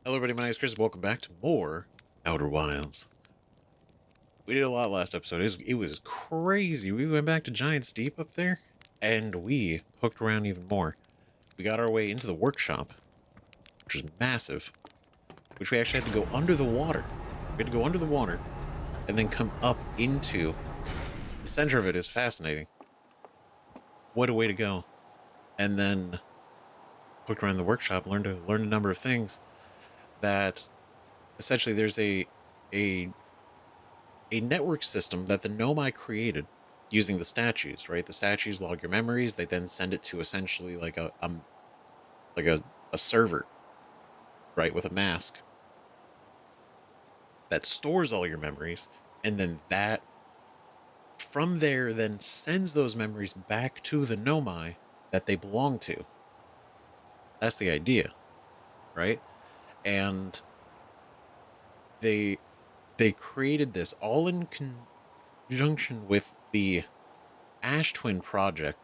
Hello everybody, my name is Chris. Welcome back to more Outer Wilds. We did a lot last episode. It was crazy. We went back to Giant's Deep up there, and we hooked around even more. We got our way into the workshop, which was massive, which we actually had to go under the water. We had to go under the water, and then come up into the center of it. Is fascinating. What a way to go. And then hooked around the workshop, learned a number of things that essentially there's a a network system that the Nomai created using the statues, right? The statues log your memories. They then send it to essentially like a server, right, with a mask that stores all your memories, and then that from there then sends those memories back to the Nomai that they belong to. That's the idea, right? And they they created this all in conjunction with the Ash Twin project,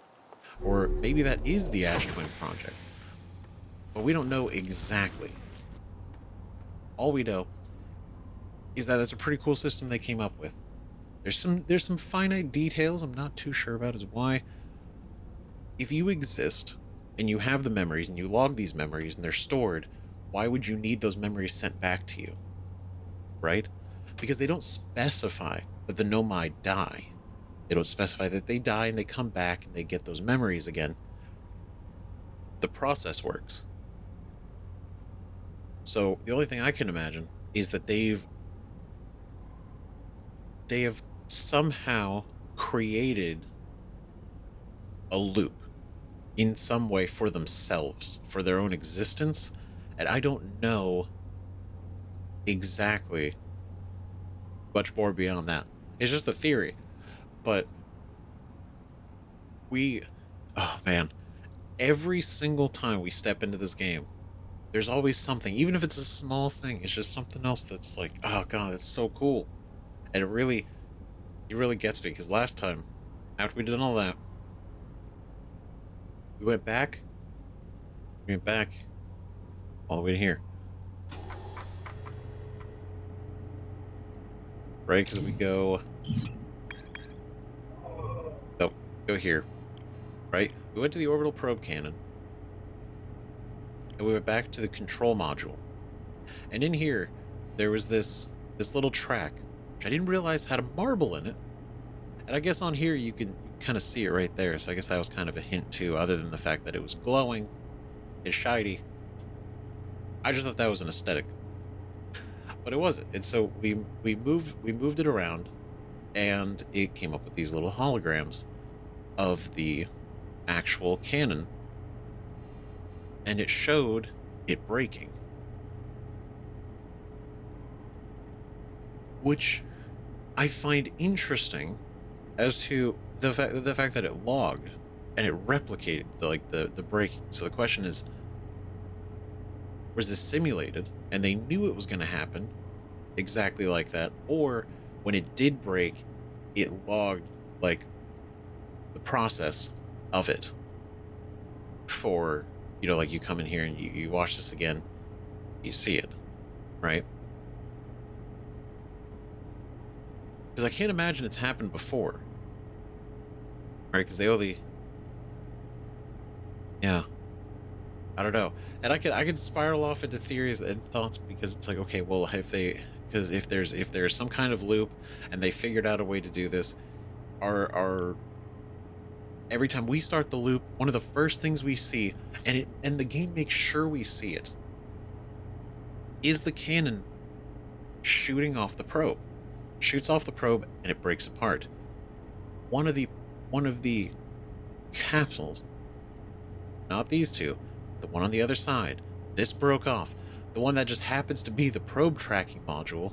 or maybe that is the Ash Twin project, but we don't know exactly. All we know is that it's a pretty cool system they came up with. There's some finite details I'm not too sure about as why. If you exist and you have the memories and you log these memories and they're stored, why would you need those memories sent back to you? Right? Because they don't specify that the Nomai die. They don't specify that they die and they come back and they get those memories again. The process works. So the only thing I can imagine is that they have somehow created a loop in some way for themselves, for their own existence, and I don't know exactly much more beyond that. It's just a theory, but we, oh man, every single time we step into this game, there's always something, even if it's a small thing, it's just something else that's like, oh god, it's so cool. And it really gets me, because last time, after we did all that, we went back all the way to here, right? Because we go, no, go here, right? We went to the orbital probe cannon, and we went back to the control module. And in here, there was this little track, which I didn't realize had a marble in it. And I guess on here you can kind of see it right there. So I guess that was kind of a hint too, other than the fact that it was glowing, it's shiny. I just thought that was an aesthetic, but it wasn't. And so we moved it around, and it came up with these little holograms of the actual cannon, and it showed it breaking, which I find interesting as to the fact that it logged and it replicated the breaking. So the question is, was this simulated and they knew it was going to happen exactly like that, or when it did break, it logged like the process of it for, like you come in here and you watch this again, you see it, right? Because I can't imagine it's happened before, right? Because they only, yeah, I don't know. And I could spiral off into theories and thoughts, because it's like, okay, well, because if there's some kind of loop and they figured out a way to do this, are every time we start the loop, one of the first things we see, and the game makes sure we see it, is the cannon shooting off the probe. Shoots off the probe and it breaks apart. One of the capsules, not these two, the one on the other side, this broke off. The one that just happens to be the probe tracking module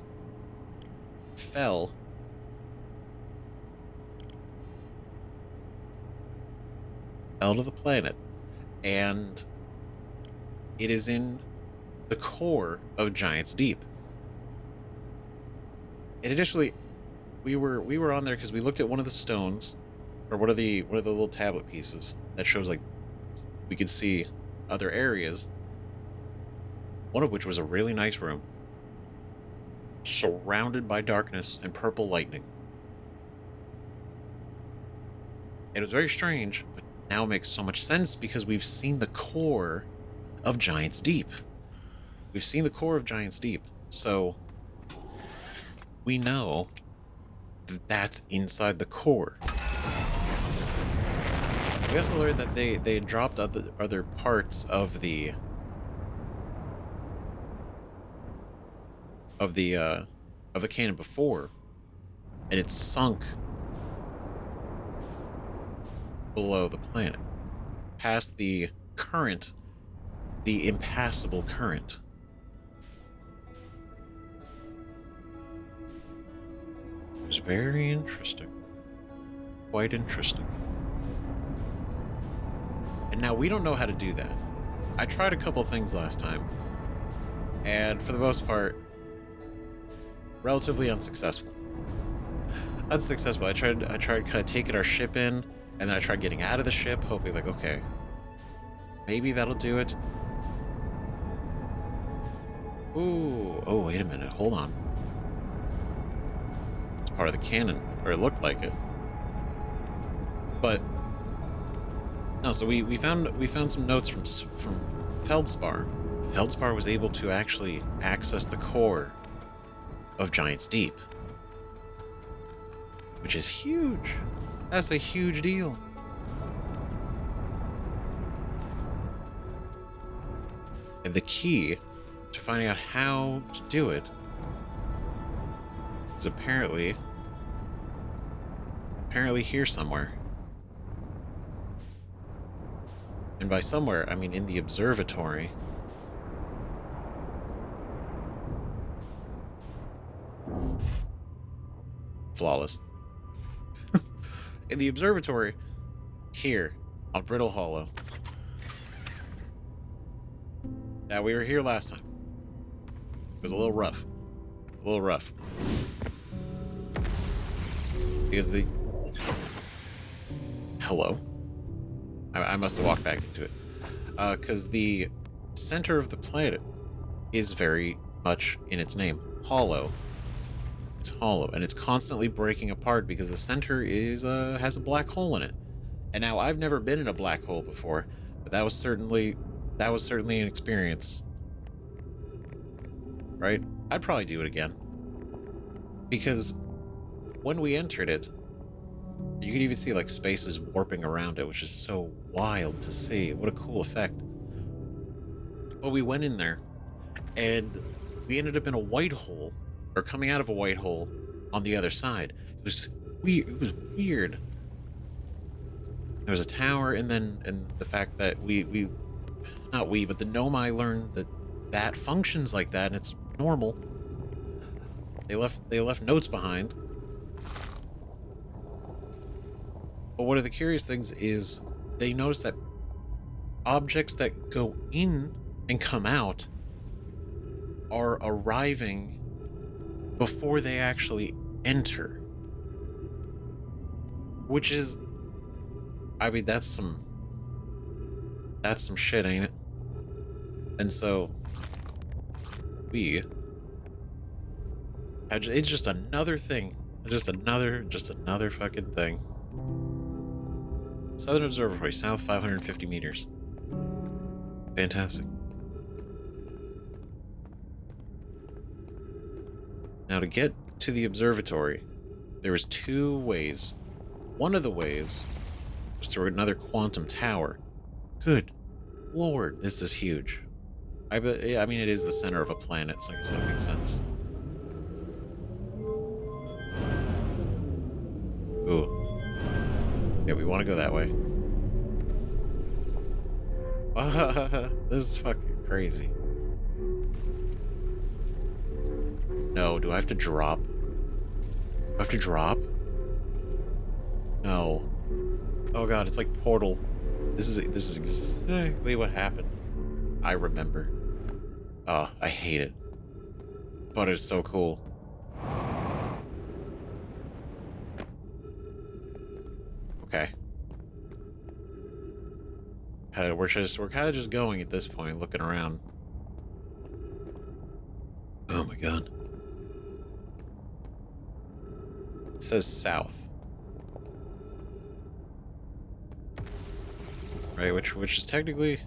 fell to the planet, and it is in the core of Giant's Deep. And additionally, we were on there because we looked at one of the stones, or one of the little tablet pieces that shows like we could see other areas, one of which was a really nice room, surrounded by darkness and purple lightning. It was very strange, but now it makes so much sense because we've seen the core of Giant's Deep. We've seen the core of Giant's Deep, so we know that that's inside the core. We also learned that they had dropped other parts of the cannon before, and it's sunk below the planet, past the current, the impassable current. It was very interesting. Quite interesting. And now we don't know how to do that. I tried a couple things last time, and for the most part, relatively unsuccessful. I tried kind of taking our ship in, and then I tried getting out of the ship, hoping like, okay, maybe that'll do it. Ooh, oh, wait a minute, hold on. It's part of the cannon, or it looked like it. But no, so we found some notes from Feldspar. Feldspar was able to actually access the core of Giant's Deep, which is huge. That's a huge deal. And the key to finding out how to do it is apparently here somewhere. And by somewhere, I mean in the observatory. Flawless. In the observatory, here, on Brittle Hollow. Now, we were here last time. It was a little rough. Because the... Hello? I must have walked back into it. Because the center of the planet is very much in its name. Hollow. It's hollow, and it's constantly breaking apart because the center is has a black hole in it. And now I've never been in a black hole before, but that was certainly an experience. Right? I'd probably do it again. Because when we entered it, you could even see like spaces warping around it, which is so wild to see. What a cool effect. But we went in there, and we ended up in a white hole, or coming out of a white hole on the other side. It was weird. It was weird. There was a tower, and the fact that but the Nomai learned that functions like that, and it's normal. They left notes behind. But one of the curious things is they noticed that objects that go in and come out are arriving before they actually enter. Which is, I mean, that's some shit, ain't it? And so it's just another thing. Just another fucking thing. Southern Observatory, south 550 meters. Fantastic. Now, to get to the observatory, there was two ways. One of the ways was through another quantum tower. Good Lord, this is huge. I mean, it is the center of a planet, so I guess that makes sense. Ooh. Yeah, we want to go that way. This is fucking crazy. No, do I have to drop? Do I have to drop? No. Oh god, it's like Portal. This is exactly what happened. I remember. Oh, I hate it. But it's so cool. Okay. We're kind of just going at this point, looking around. Oh my god. It says south. Right, which is technically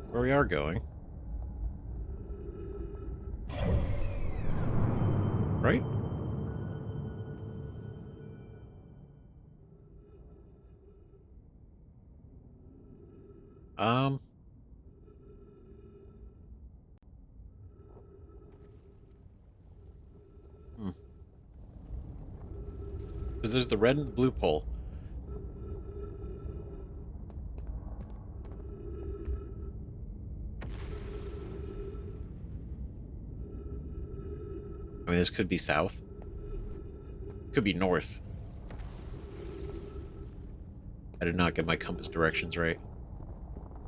where we are going. Right? Um, because there's the red and the blue pole. I mean, this could be south. Could be north. I did not get my compass directions right.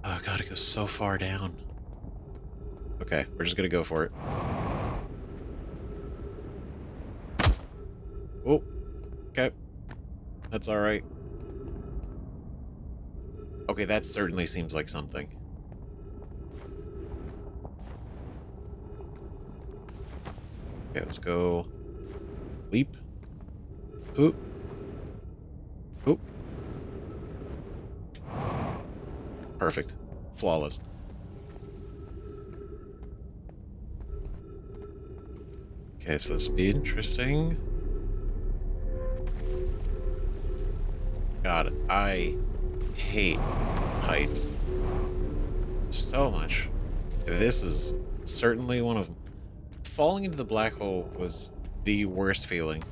Oh god, it goes so far down. Okay, we're just gonna go for it. Oh, okay. That's alright. Okay, that certainly seems like something. Okay, let's go. Leap. Oop. Oop. Perfect. Flawless. Okay, so this will be interesting. God, I hate heights so much. This is certainly one of them. Falling into the black hole was the worst feeling.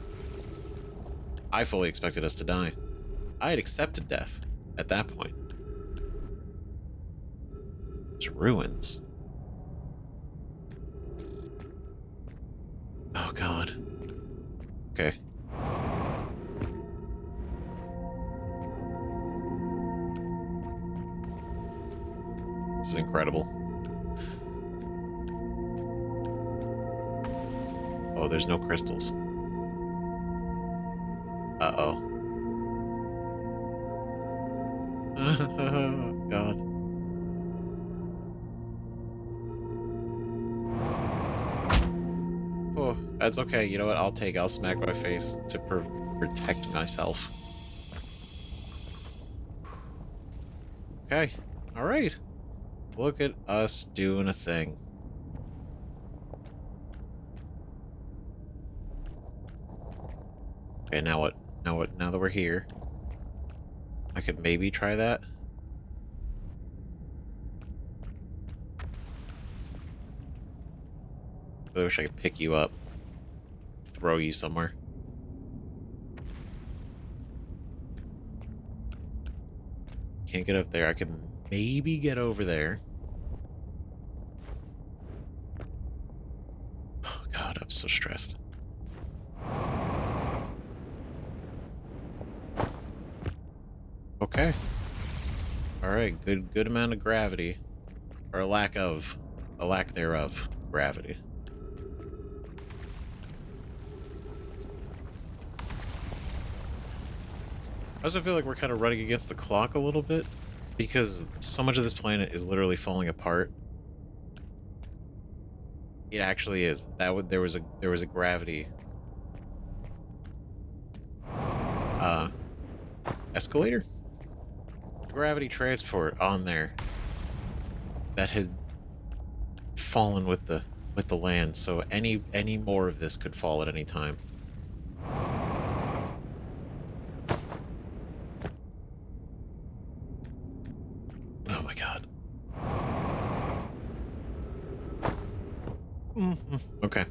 I fully expected us to die. I had accepted death at that point. It's ruins. Oh god. Okay. This is incredible. Oh, there's no crystals. Uh-oh. God. Oh, that's okay. You know what? I'll smack my face to protect myself. Okay. All right. Look at us doing a thing. Okay, now what? Now what? Now that we're here, I could maybe try that. I wish I could pick you up, throw you somewhere. Can't get up there. I can maybe get over there. Oh god, I'm so stressed. Okay. Alright, good amount of gravity. Or a lack thereof gravity. I also feel like we're kind of running against the clock a little bit, because so much of this planet is literally falling apart. It actually is. There was a gravity escalator? Gravity transport on there that had fallen with the land, so any more of this could fall at any time. Oh my god. Okay.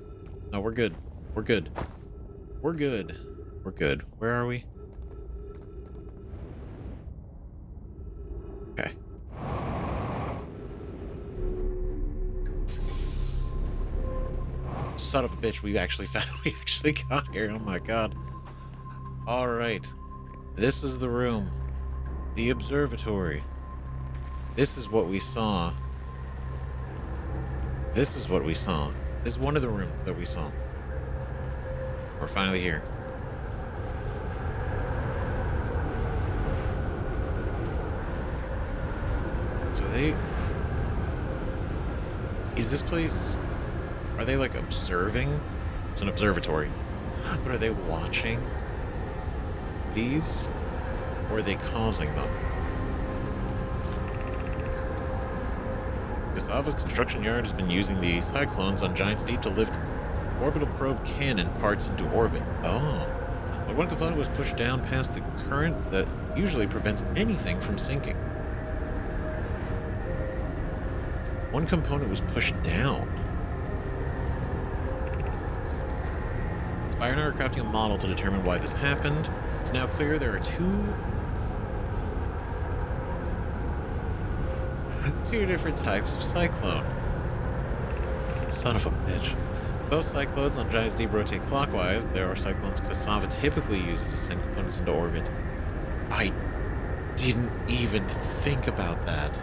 No, we're good. We're good. We're good. We're good. Where are we? Okay. Son of a bitch, we actually got here. Oh my god. Alright. This is the room. The observatory. This is what we saw. This is what we saw. This is one of the rooms that we saw. We're finally here. So is this place... Are they like observing? It's an observatory. But are they watching these? Or are they causing them? Casava's construction yard has been using the cyclones on Giant's Deep to lift orbital probe cannon parts into orbit. Oh. But one component was pushed down past the current that usually prevents anything from sinking. One component was pushed down. Spire and I are crafting a model to determine why this happened. It's now clear there are two different types of cyclone. Son of a bitch. Both cyclones on Giant's Deep rotate clockwise. There are cyclones Cassava typically uses to send components into orbit. I didn't even think about that.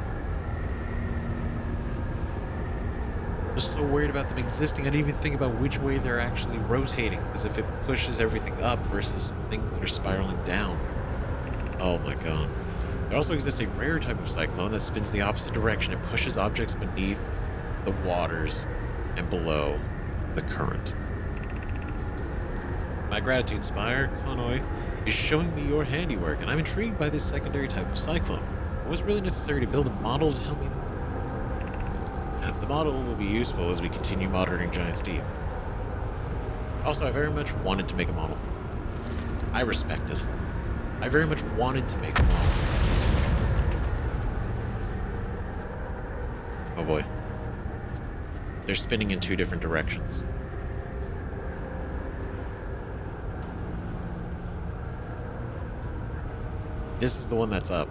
I was so worried about them existing, I didn't even think about which way they're actually rotating, because if it pushes everything up versus things that are spiraling down. Oh my god. There also exists a rare type of cyclone that spins the opposite direction and pushes objects beneath the waters and below the current. My gratitude, Spire. Connoy is showing me your handiwork, and I'm intrigued by this secondary type of cyclone. It was really necessary to build a model to tell me. The model will be useful as we continue monitoring Giant's Deep. Also, I very much wanted to make a model. I respect it. I very much wanted to make a model. Oh boy. They're spinning in two different directions. This is the one that's up.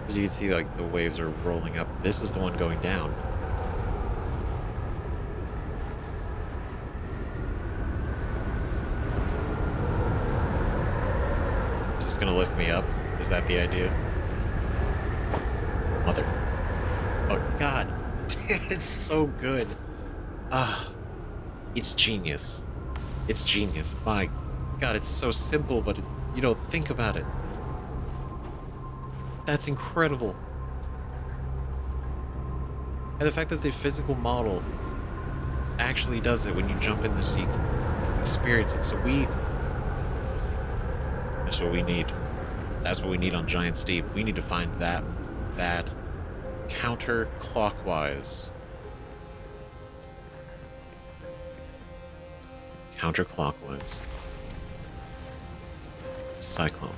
As you can see, like, the waves are rolling up. This is the one going down. Is this gonna lift me up? Is that the idea? Mother. Oh, God. It's so good. It's genius. It's genius. My God, it's so simple, but you don't think about it. That's incredible. And the fact that the physical model actually does it when you jump in this, you can experience it. So that's what we need. That's what we need on Giant's Deep. We need to find that counterclockwise. Counterclockwise. Cyclone.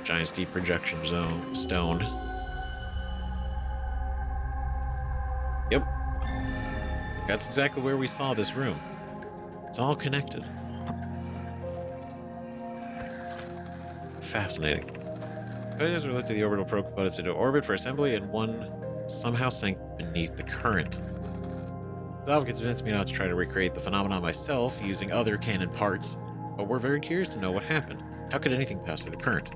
Giant's Deep projection zone stone. Yep. That's exactly where we saw this room. It's all connected. Fascinating. Failures were lifted the orbital probe components into orbit for assembly, and one somehow sank beneath the current. Zav convinced me not to try to recreate the phenomenon myself using other cannon parts, but we're very curious to know what happened. How could anything pass through the current?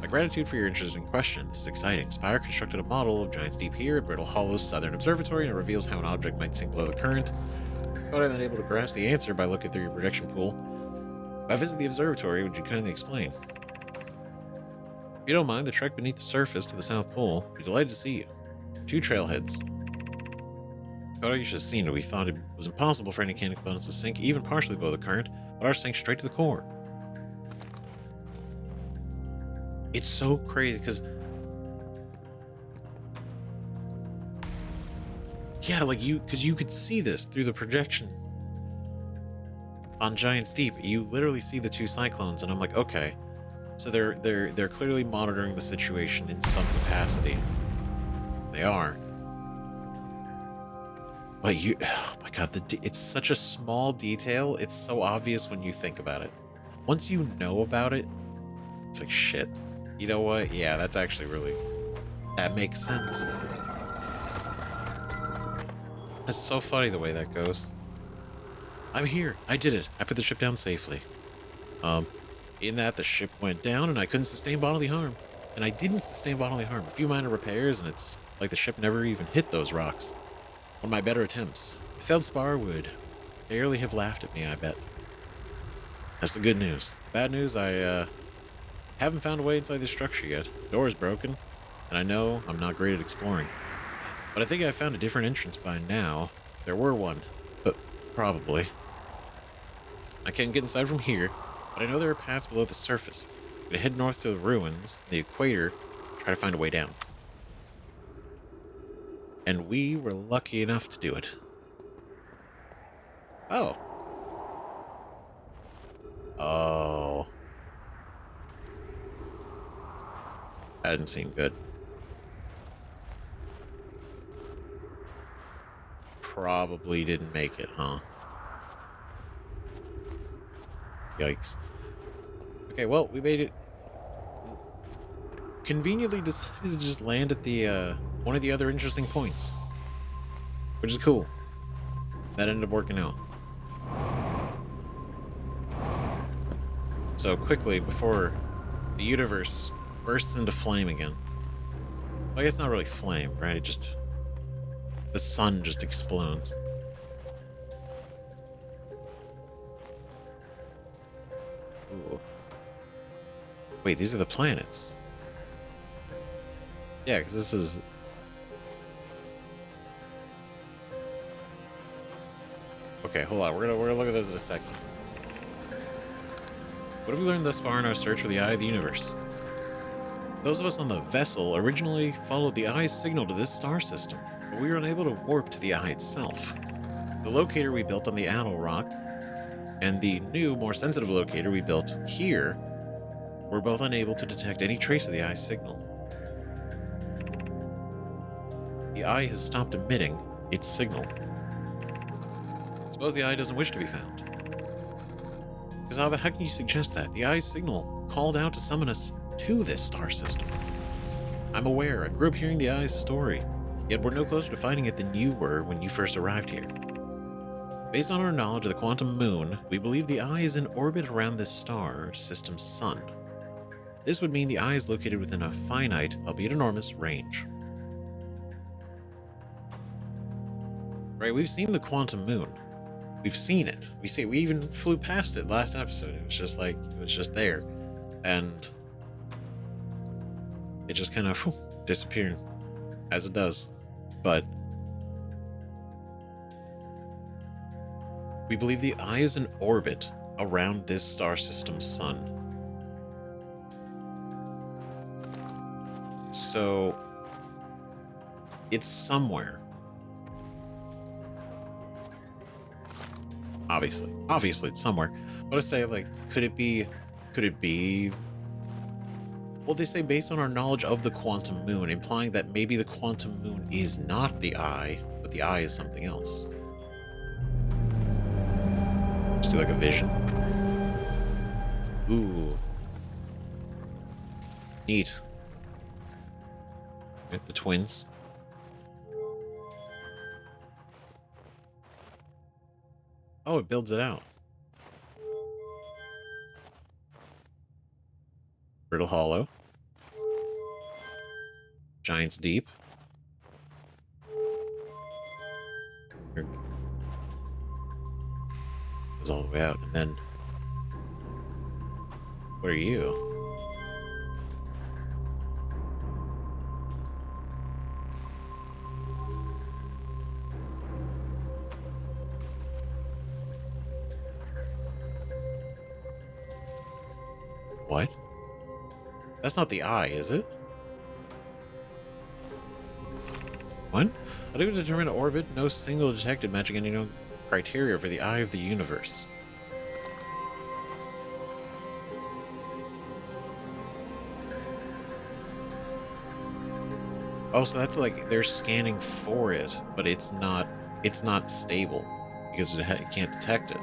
My gratitude for your interesting question. This is exciting. Spire constructed a model of Giant's Deep here at Brittle Hollow's southern observatory, and it reveals how an object might sink below the current. But I've been able to grasp the answer by looking through your projection pool. If I visit the observatory, would you kindly explain? If you don't mind, the trek beneath the surface to the South Pole, we'd be delighted to see you. 2 trailheads. Kodo, you should have seen it. We thought it was impossible for any cannon components to sink, even partially below the current, but ours sank straight to the core. It's so crazy, because... yeah, like, because you could see this through the projection on Giant's Deep. You literally see the 2 cyclones, and I'm like, okay. So they're clearly monitoring the situation in some capacity. They are. But oh my god, it's such a small detail. It's so obvious when you think about it. Once you know about it, it's like, shit. You know what? Yeah, that's actually really... that makes sense. That's so funny the way that goes. I'm here. I did it. I put the ship down safely. In that, the ship went down and I couldn't sustain bodily harm. And I didn't sustain bodily harm. A few minor repairs and it's like the ship never even hit those rocks. One of my better attempts. Feldspar would barely have laughed at me, I bet. That's the good news. Bad news, I haven't found a way inside this structure yet. The door is broken, and I know I'm not great at exploring. But I think I found a different entrance by now. There were one, but probably. I can't get inside from here, but I know there are paths below the surface. I'm gonna head north to the ruins, the equator, try to find a way down. And we were lucky enough to do it. Oh. Oh. That didn't seem good. Probably didn't make it, huh? Yikes. Okay, well, we made it. Conveniently decided to just land at the, one of the other interesting points. Which is cool. That ended up working out. So quickly, before the universe bursts into flame again. Well, I guess not really flame, right? It just... the sun just explodes. Ooh. Wait, these are the planets. Yeah, because this is... okay, hold on. We're gonna look at those in a second. What have we learned thus far in our search for the Eye of the Universe? Those of us on the vessel originally followed the Eye's signal to this star system, but we were unable to warp to the Eye itself. The locator we built on the Adel Rock and the new, more sensitive locator we built here were both unable to detect any trace of the Eye's signal. The Eye has stopped emitting its signal. Suppose the Eye doesn't wish to be found. Because how the heck can you suggest that? The Eye's signal called out to summon us to this star system. I'm aware, I grew up hearing the Eye's story, yet we're no closer to finding it than you were when you first arrived here. Based on our knowledge of the quantum moon, we believe the Eye is in orbit around this star system's sun. This would mean the Eye is located within a finite, albeit enormous, range. Right, we've seen the quantum moon. We've seen it. We even flew past it last episode. It was just like, it was just there. And it just kind of disappeared, as it does. But we believe the Eye is in orbit around this star system's sun. So it's somewhere. Obviously it's somewhere. But I say, like, could it be, well, they say based on our knowledge of the quantum moon, implying that maybe the quantum moon is not the Eye, but the Eye is something else. Just do like a vision. Ooh. Neat. Get the twins. Oh, it builds it out. Brittle Hollow. Giant's Deep. Goes all the way out, and then... what are you? What? That's not the Eye, is it? What? Unable to determine orbit, no single detected matching any known criteria for the Eye of the Universe. Oh, so that's like they're scanning for it, but it's not stable because it can't detect it.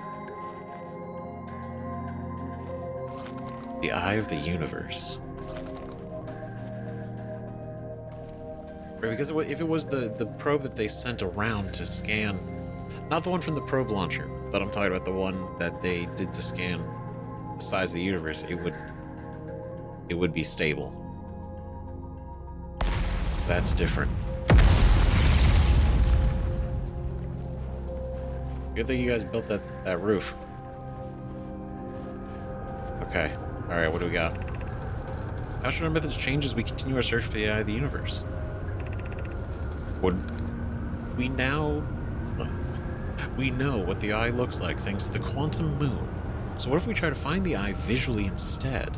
The Eye of the Universe. Right, because if it was the probe that they sent around to scan, not the one from the probe launcher, but I'm talking about the one that they did to scan the size of the universe, it would be stable. So that's different. Good thing you guys built that roof. Okay. Alright, what do we got? How should our methods change as we continue our search for the Eye of the Universe? Would we now... We know what the eye looks like thanks to the quantum moon. So what if we try to find the eye visually instead?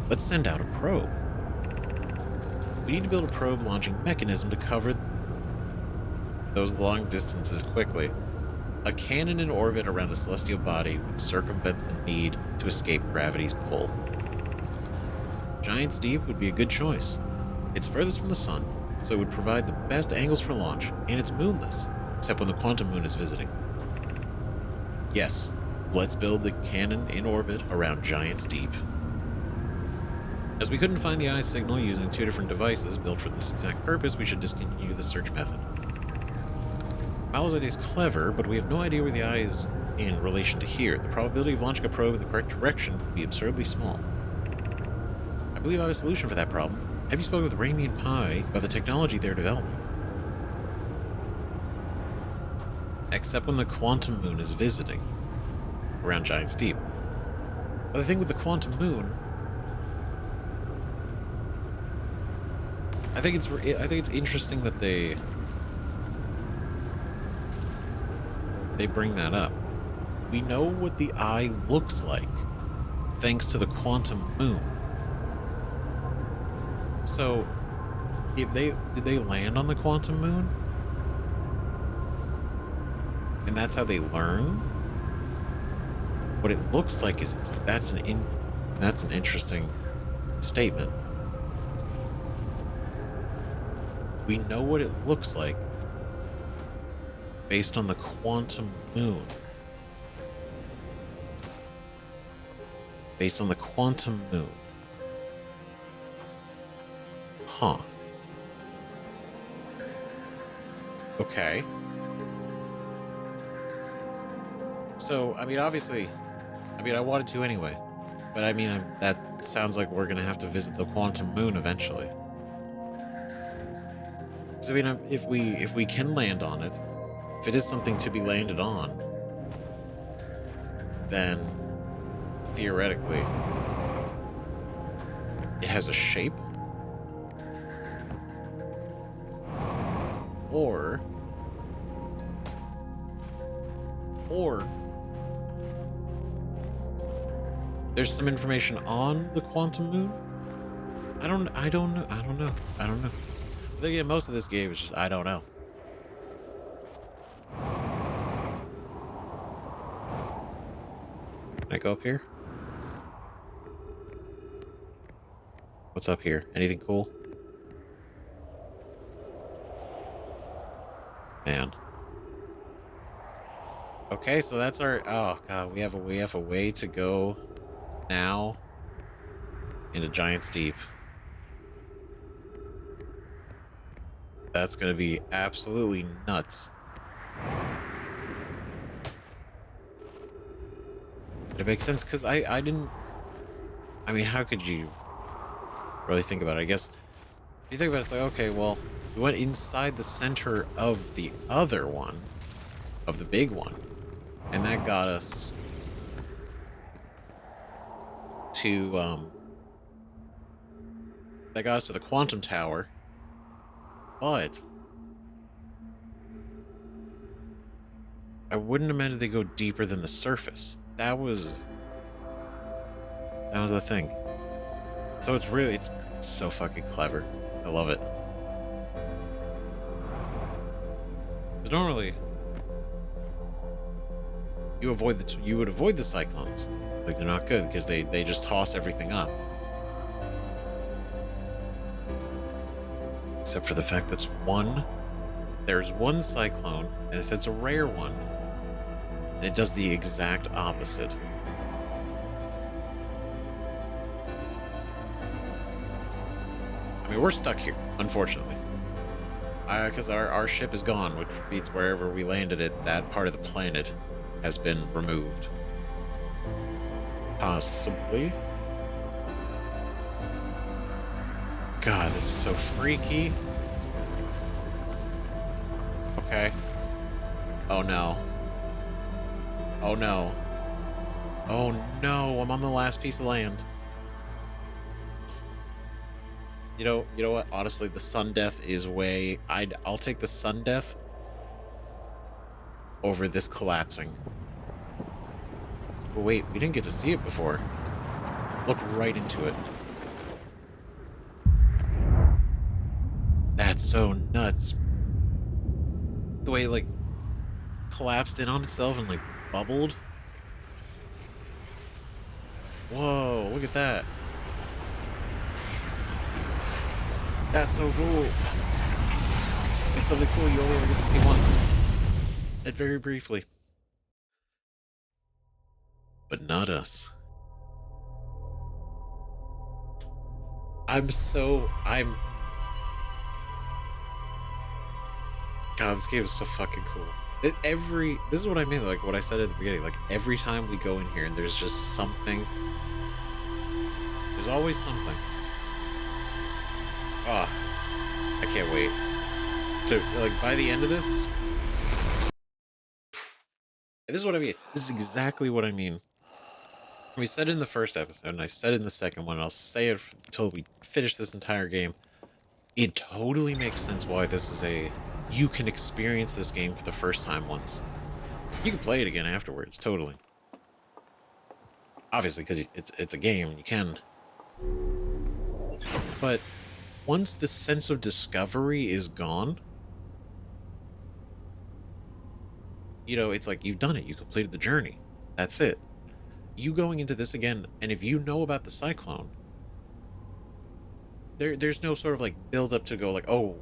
Let's send out a probe. We need to build a probe launching mechanism to cover those long distances quickly. A cannon in orbit around a celestial body would circumvent the need to escape gravity's pull. Giant's Deep would be a good choice. It's furthest from the sun, so it would provide the best angles for launch, and it's moonless, except when the quantum moon is visiting. Yes, let's build the cannon in orbit around Giant's Deep. As we couldn't find the eye's signal using two different devices built for this exact purpose, we should discontinue the search method. Owl's idea is clever, but we have no idea where the eye is in relation to here. The probability of launching a probe in the correct direction would be absurdly small. I believe I have a solution for that problem. Have you spoken with Raimi and Pi about the technology they're developing? Except when the quantum moon is visiting around Giant's Deep. But the thing with the quantum moon, I think it's interesting that they bring that up. We know what the eye looks like thanks to the quantum moon. So, did they land on the quantum moon? And that's how they learn? What it looks like is that's an interesting statement. We know what it looks like based on the quantum moon. Based on the quantum moon. Huh. Okay. So, I mean, obviously, I wanted to anyway. But I mean, that sounds like we're gonna have to visit the quantum moon eventually. So, I mean, if we can land on it, if it is something to be landed on, then theoretically it has a shape, or there's some information on the quantum moon. I don't know. But again, most of this game is just I don't know. Can I go up here? What's up here? Anything cool? Man. Okay, so that's our... Oh god, we have a way to go now into Giant's Deep. That's gonna be absolutely nuts. It makes sense because I didn't... I mean, how could you really think about it? I guess if you think about it, it's like, okay, well, we went inside the center of the other one, of the big one, and that got us to the quantum tower. But I wouldn't imagine they go deeper than the surface. That was the thing. So it's so fucking clever. I love it. But normally you would avoid the cyclones. Like, they're not good because they just toss everything up. Except for the fact that's there's one cyclone, and it's a rare one, and it does the exact opposite. I mean, we're stuck here, unfortunately. Because our ship is gone, which means wherever we landed it, that part of the planet has been removed. Possibly. God, this is so freaky. Okay. Oh no. Oh no. Oh no, I'm on the last piece of land. You know what? Honestly, the sun death is way. I'll take the sun death over this collapsing. But wait, we didn't get to see it before. Look right into it. That's so nuts. The way it, like, collapsed in on itself and, like, bubbled. Whoa, look at that. That's so cool. It's something cool you only ever get to see once. And very briefly. But not us. I'm God, this game is so fucking cool. This is what I mean, like what I said at the beginning, like every time we go in here and there's just something. There's always something. Ah, I can't wait. So, like, by the end of this, this is what I mean. This is exactly what I mean. We said it in the first episode, and I said it in the second one, and I'll say it until we finish this entire game. It totally makes sense why this is a... You can experience this game for the first time once. You can play it again afterwards, totally. Obviously, because it's a game, you can. But once the sense of discovery is gone, you know, it's like you've done it. You completed the journey. That's it. You going into this again, and if you know about the cyclone, there's no sort of like build up to go like, oh,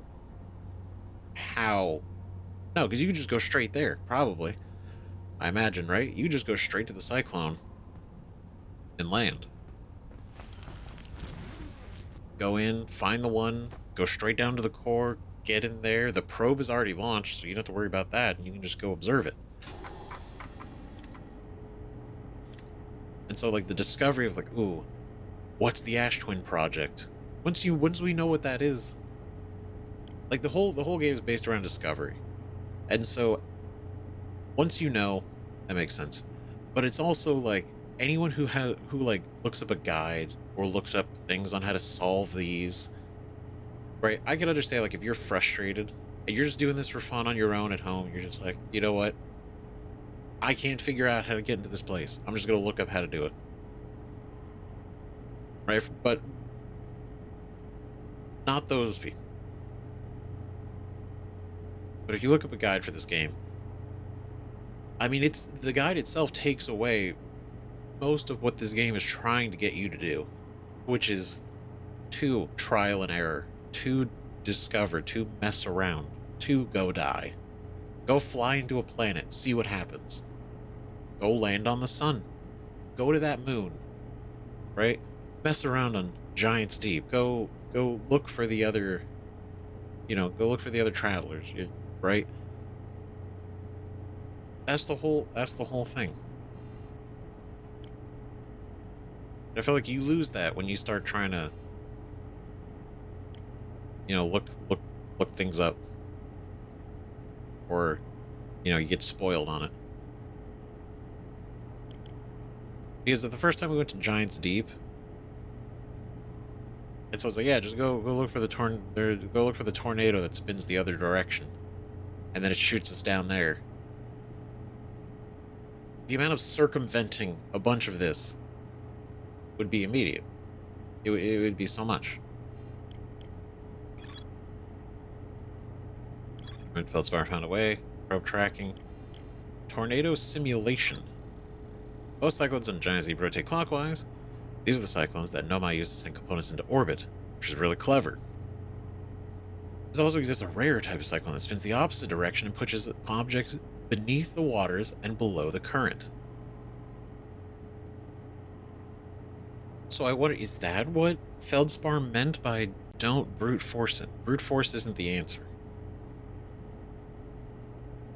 how? No, because you can just go straight there, probably. I imagine, right? You just go straight to the cyclone and land. Go in, find the one, go straight down to the core, get in there. The probe is already launched, so you don't have to worry about that, and you can just go observe it. And so, like, the discovery of, like, ooh, what's the Ash Twin project? Once we know what that is, like, the whole game is based around discovery. And so, once you know, that makes sense. But it's also, like, anyone who like, looks up a guide or looks up things on how to solve these, right? I can understand, like, if you're frustrated and you're just doing this for fun on your own at home, you're just like, you know what? I can't figure out how to get into this place. I'm just going to look up how to do it. Right? But not those people. But if you look up a guide for this game, I mean, the guide itself takes away most of what this game is trying to get you to do, which is to trial and error, to discover, to mess around, to go die. Go fly into a planet, see what happens. Go land on the sun. Go to that moon. Right? Mess around on Giant's Deep. Go look for the other, go look for the other travelers, right? That's the whole thing. I feel like you lose that when you start trying to, look things up. Or, you get spoiled on it. Because the first time we went to Giant's Deep, and so it's like, yeah, just go look for the go look for the tornado that spins the other direction, and then it shoots us down there. The amount of circumventing a bunch of this would be immediate. It would be so much. Feldspar found a way. Probe tracking. Tornado simulation. Most cyclones in Giant's Deep rotate clockwise. These are the cyclones that Nomai used to send components into orbit, which is really clever. There also exists a rare type of cyclone that spins the opposite direction and pushes objects beneath the waters and below the current. So I wonder, is that what Feldspar meant by don't brute force it? Brute force isn't the answer.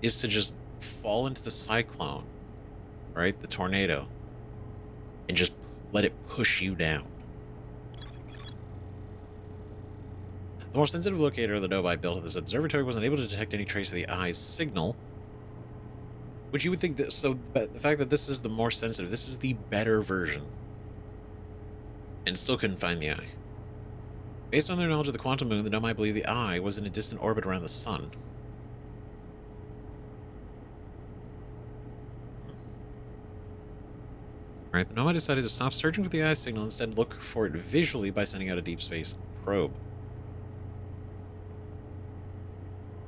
Is to just fall into the cyclone, right? The tornado. And just let it push you down. The more sensitive locator the Nobai built of this observatory wasn't able to detect any trace of the eye's signal. Which you would think that, so the fact that this is the more sensitive, this is the better version. And still couldn't find the eye. Based on their knowledge of the quantum moon, the Nomai believe the Eye was in a distant orbit around the sun. Alright, the Nomai decided to stop searching for the Eye signal and instead look for it visually by sending out a deep space probe.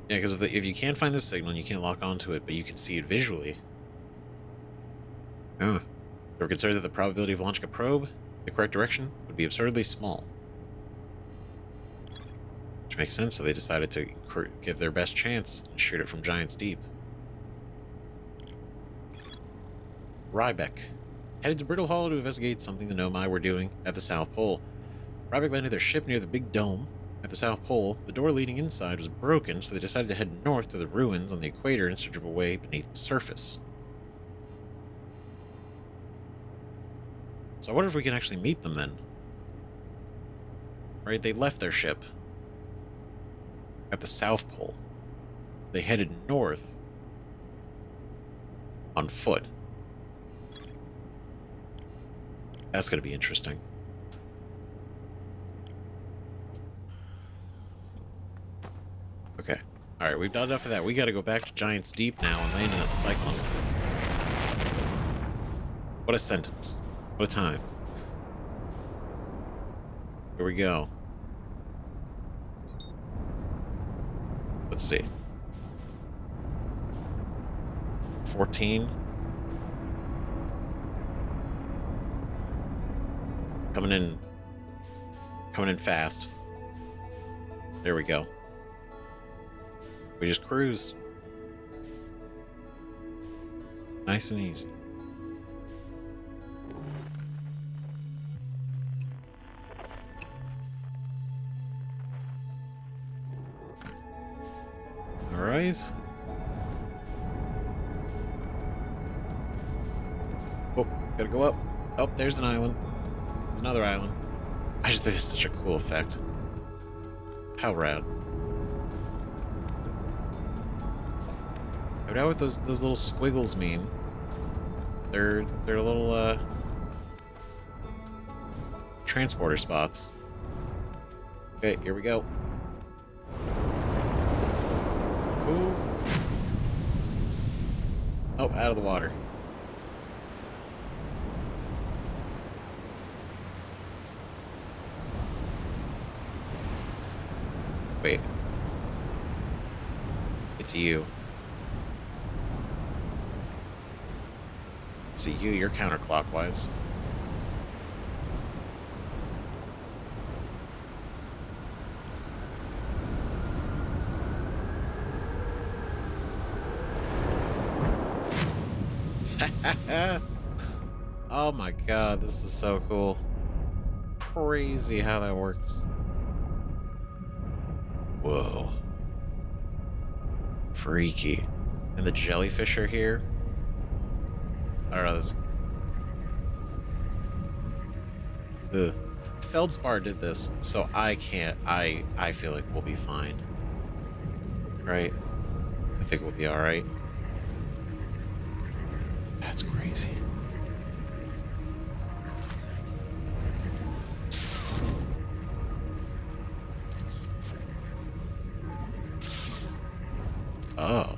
Yeah, because if you can't find the signal and you can't lock onto it, but you can see it visually. They were concerned that the probability of launching a probe in the correct direction would be absurdly small. Which makes sense, so they decided to give their best chance and shoot it from Giants Deep. Rybeck headed to Brittle Hollow to investigate something the Nomai were doing at the South Pole. Rybeck landed their ship near the big dome at the South Pole. The door leading inside was broken, so they decided to head north to the ruins on the equator in search of a way beneath the surface. So I wonder if we can actually meet them then. Right, they left their ship at the South Pole. They headed north on foot. That's going to be interesting. Okay. Alright, we've done enough of that. We got to go back to Giants Deep now and land in a cyclone. What a sentence. What a time. Here we go. Let's see. 14. Coming in fast. There we go. We just cruise. Nice and easy. All right. Oh, gotta go up. Oh, there's an island. There's another island. I just think it's such a cool effect. How rad. I know what those little squiggles mean. They're little transporter spots. Okay, here we go. Ooh. Oh, out of the water. Wait. It's you. See you, you're counterclockwise. Oh my god, this is so cool. Crazy how that works. Whoa. Freaky. And the jellyfish are here. I don't know, this... Ugh. Feldspar did this, so I can't... I feel like we'll be fine. Right? I think we'll be alright. That's crazy. Oh.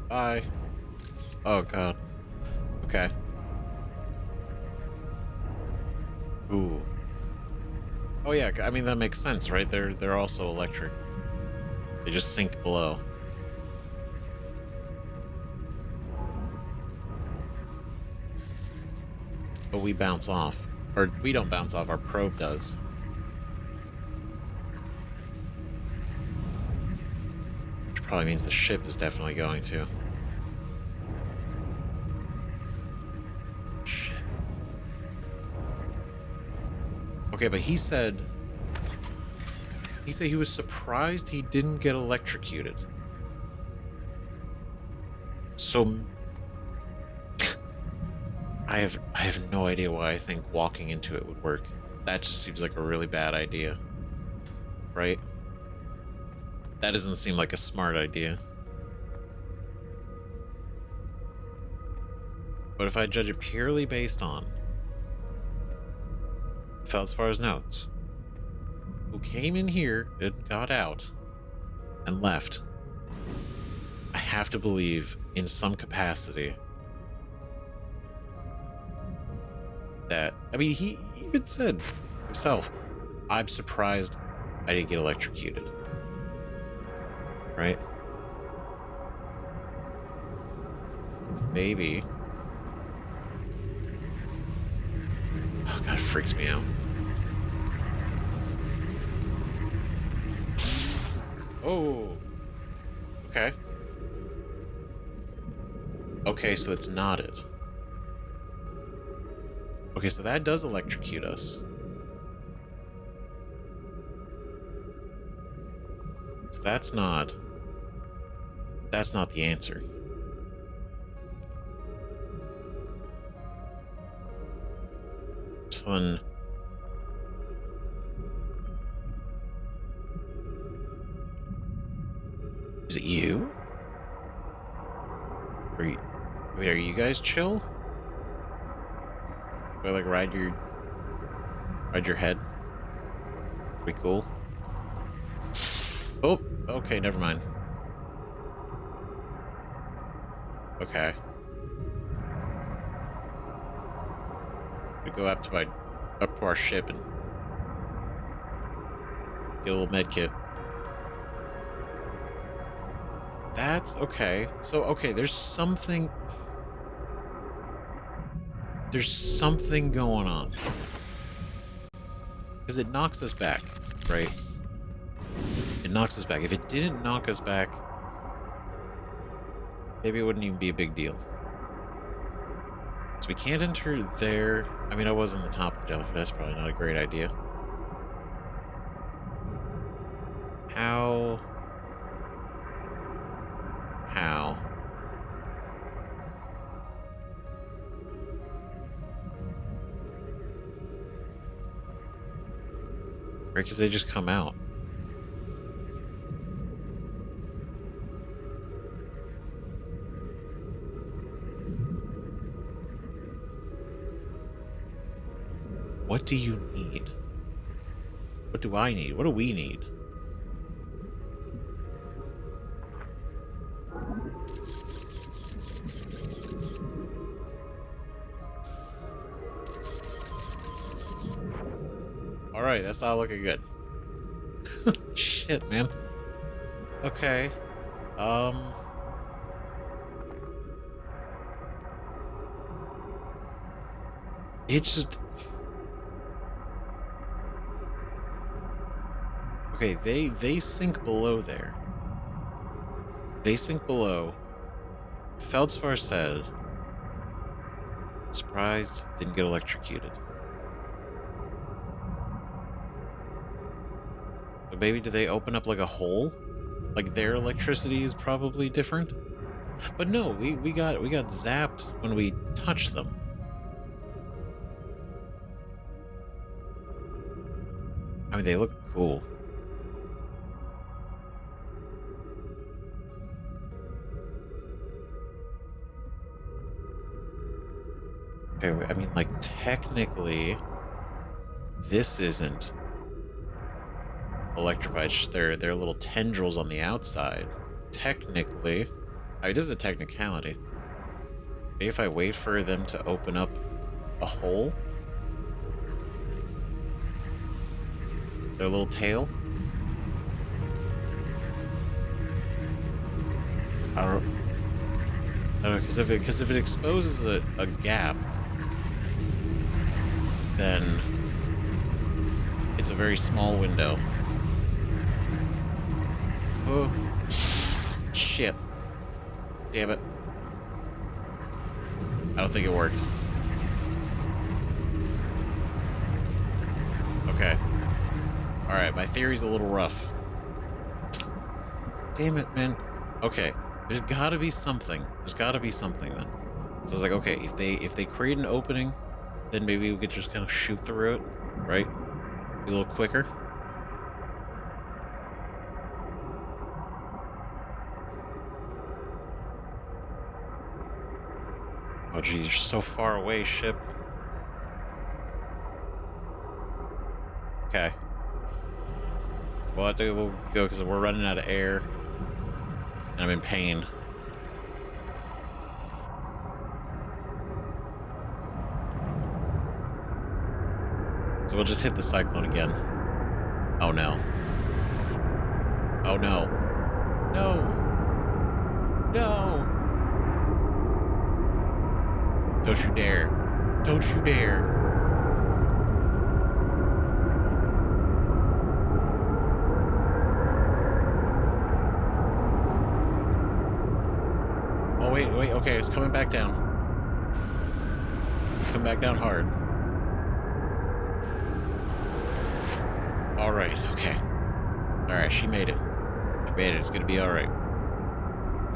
Bye. Oh god. Okay. Ooh. Oh yeah, I mean that makes sense, right? They're also electric. They just sink below. But we bounce off. Or we don't bounce off, our probe does. Which probably means the ship is definitely going to. Shit. Okay, but he said he was surprised he didn't get electrocuted. So I have no idea why I think walking into it would work. That just seems like a really bad idea, right? That doesn't seem like a smart idea. But if I judge it purely based on Feldspar's notes, who came in here and got out and left, I have to believe in some capacity that, I mean, he even said himself, I'm surprised I didn't get electrocuted. Right? Maybe. Oh god, it freaks me out. Oh. Okay. Okay, so it's not it. Okay, so that does electrocute us. So that's not the answer. Someone... Is it you? Wait, are you guys chill? Do I like ride your head? Pretty cool. Oh, okay, never mind. Okay. We go up to our ship and get a little med kit. That's okay. So okay, there's something going on. Because it knocks us back, right? It knocks us back. If it didn't knock us back, maybe it wouldn't even be a big deal. So we can't enter there. I mean, I was on the top of the jellyfish. That's probably not a great idea. How? Right, because they just come out. What do you need? What do I need? What do we need? Alright, that's not looking good. Shit, man. Okay. It's just... Okay, they sink below there. They sink below. Feldspar said, surprised, didn't get electrocuted. But maybe do they open up like a hole? Like their electricity is probably different? But no, we got zapped when we touched them. I mean, they look cool. Okay, I mean, like, technically, this isn't electrified. It's just their little tendrils on the outside. Technically, I mean, this is a technicality. Maybe if I wait for them to open up a hole, their little tail. I don't know, because if it exposes a gap, then it's a very small window. Oh, shit. Damn it. I don't think it worked. Okay. Alright, my theory's a little rough. Damn it, man. Okay, there's gotta be something. There's gotta be something then. So I was like, okay, if they create an opening, then maybe we could just kind of shoot through it, right? Be a little quicker. Oh, geez, you're so far away, ship. Okay. We'll have to go because we're running out of air. And I'm in pain. So we'll just hit the cyclone again. Oh no. Oh no. No. No. Don't you dare. Don't you dare. Oh, wait, okay, it's coming back down. Come back down hard. Alright, okay. Alright, she made it. She made it, it's gonna be alright.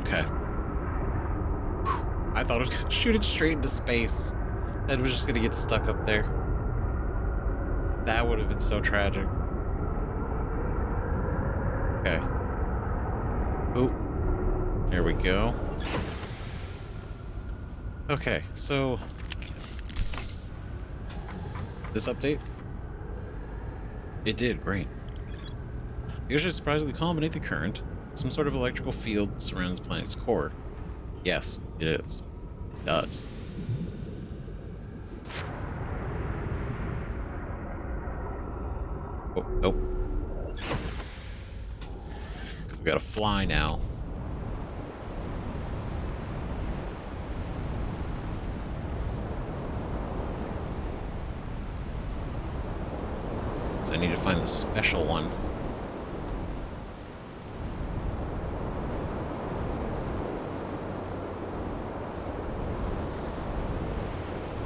Okay. I thought it was gonna shoot it straight into space. And it was just gonna get stuck up there. That would have been so tragic. Okay. Ooh. There we go. Okay, so this update, it did great. The ocean surprisingly calm beneath the current. Some sort of electrical field surrounds the planet's core. Yes, it is. It does. Oh, nope. We gotta fly now. So I need to find the special one.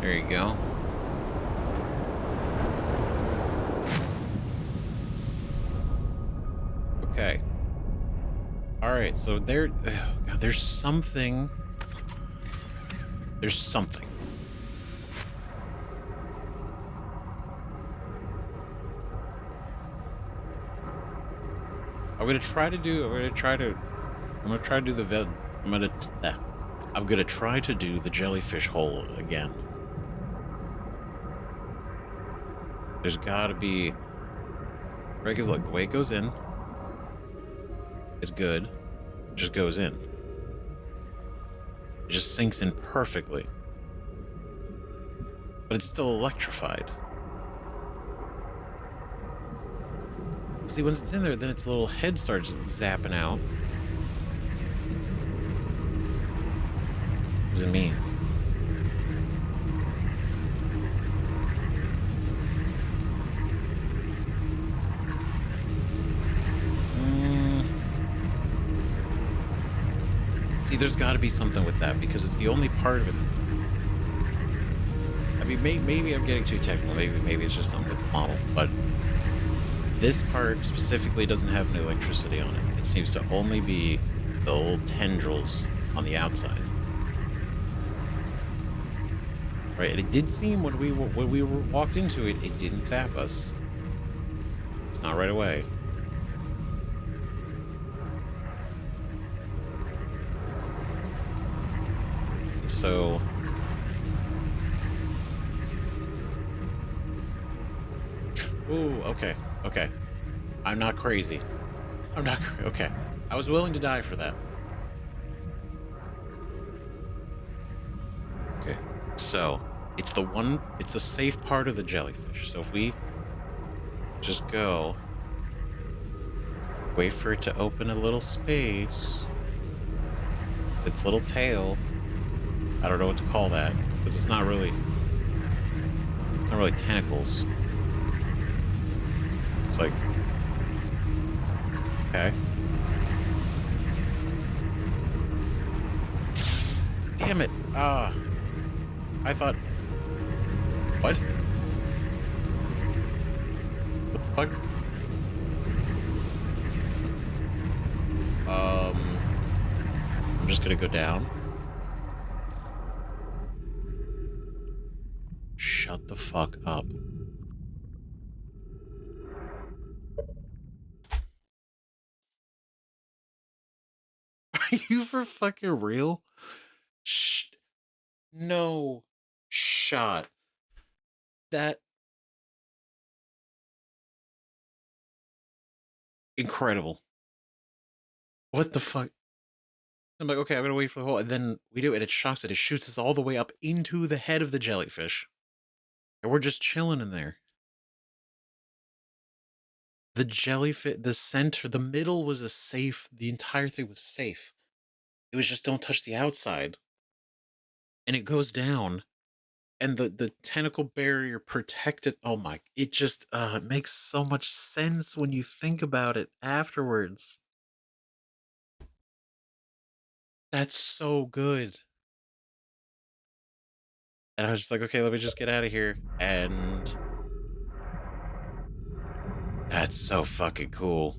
There you go. Okay. Alright, so there... Oh God, there's something... There's something. I'm gonna try to do the jellyfish hole again. There's gotta be... Right, because look, the way it goes in is good. It just goes in. It just sinks in perfectly. But it's still electrified. See, once it's in there, then its little head starts zapping out. What does it mean? See, there's got to be something with that because it's the only part of it. I mean, maybe I'm getting too technical. Maybe it's just something with the model, but this part specifically doesn't have any electricity on it. It seems to only be the old tendrils on the outside. Right, and it did seem when we walked into it, it didn't zap us. It's not right away. So ooh, okay. Okay. I'm not crazy. Okay. I was willing to die for that. Okay. So, it's the safe part of the jellyfish. So if we just go, wait for it to open a little space, its little tail, I don't know what to call that, because it's not really tentacles. It's like, okay. Damn it! I thought, what? What the fuck? I'm just gonna go down. Shut the fuck up. Are you for fucking real? No shot. That incredible. What the fuck? I'm like, okay, I'm gonna wait for the hole, and then we do it, and it shocks it. It shoots us all the way up into the head of the jellyfish, and we're just chilling in there. The jellyfish, the center, the middle was a safe. The entire thing was safe. It was just don't touch the outside, and it goes down, and the tentacle barrier protected. Oh my! It just it makes so much sense when you think about it afterwards. That's so good. And I was just like, okay, let me just get out of here. And that's so fucking cool.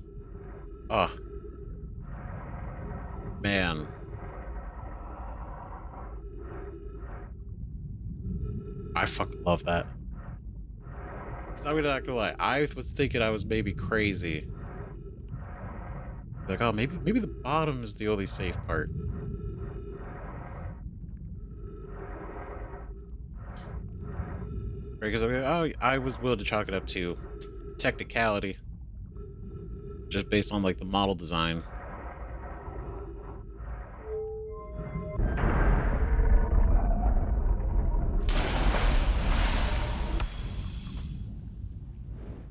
Oh, man. I fucking love that. So I'm not gonna lie, I was thinking I was maybe crazy. Like, oh, maybe the bottom is the only safe part. Right, because I was willing to chalk it up to technicality. Just based on, like, the model design.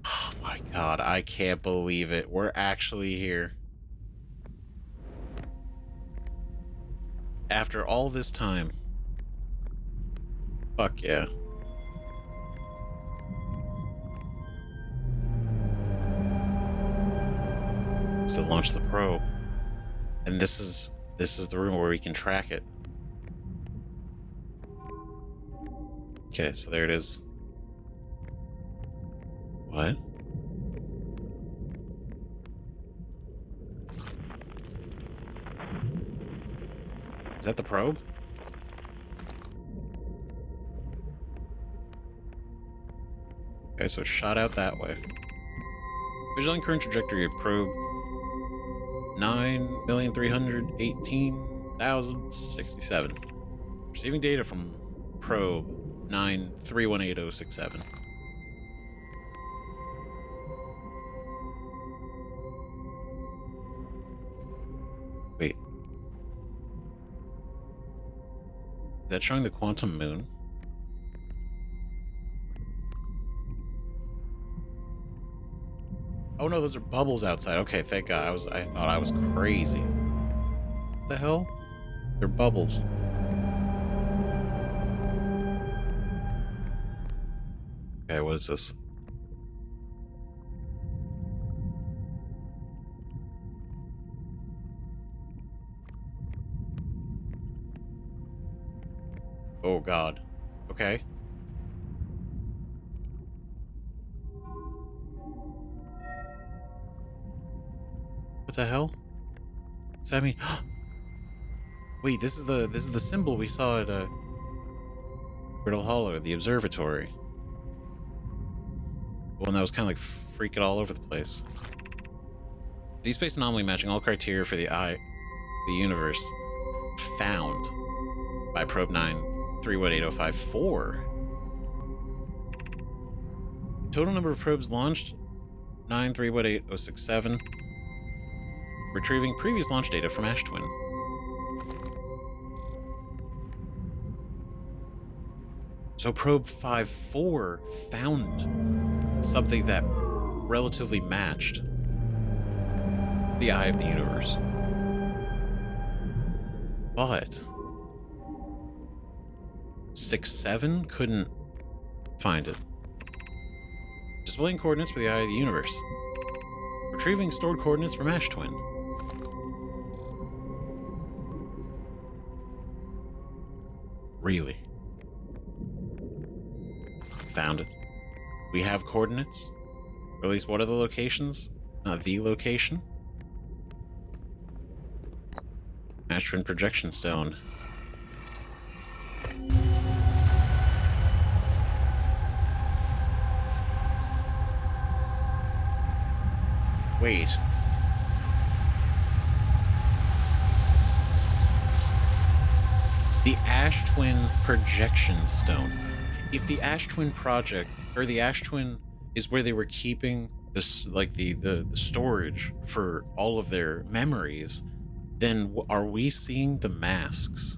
Oh my god, I can't believe it. We're actually here. After all this time. Fuck yeah. To launch the probe. And this is the room where we can track it. Okay, so there it is. What? Is that the probe? Okay, so it shot out that way. Visualizing current trajectory of probe 9,318,067. Receiving data from probe 9318067. Wait. Is that showing the quantum moon? Oh no, those are bubbles outside. Okay, thank God. I thought I was crazy. What the hell? They're bubbles. Okay, what is this? Oh God. Okay. What the hell? Does that mean? Wait, this is the symbol we saw at Brittle Hollow, the Observatory. The one that was kind of like freaking all over the place. Deep space anomaly matching all criteria for the universe found by probe 9318054. Total number of probes launched 9318067. Retrieving previous launch data from Ash Twin. So probe 54 found something that relatively matched the eye of the universe. But 6-7 couldn't find it. Displaying coordinates for the eye of the universe. Retrieving stored coordinates from Ash Twin. Really? Found it. We have coordinates. Or at least what are the locations? Not the location. Ash Twin projection stone. Wait. The Ash Twin projection stone. If the Ash Twin project, or the Ash Twin is where they were keeping this, like the storage for all of their memories, then are we seeing the masks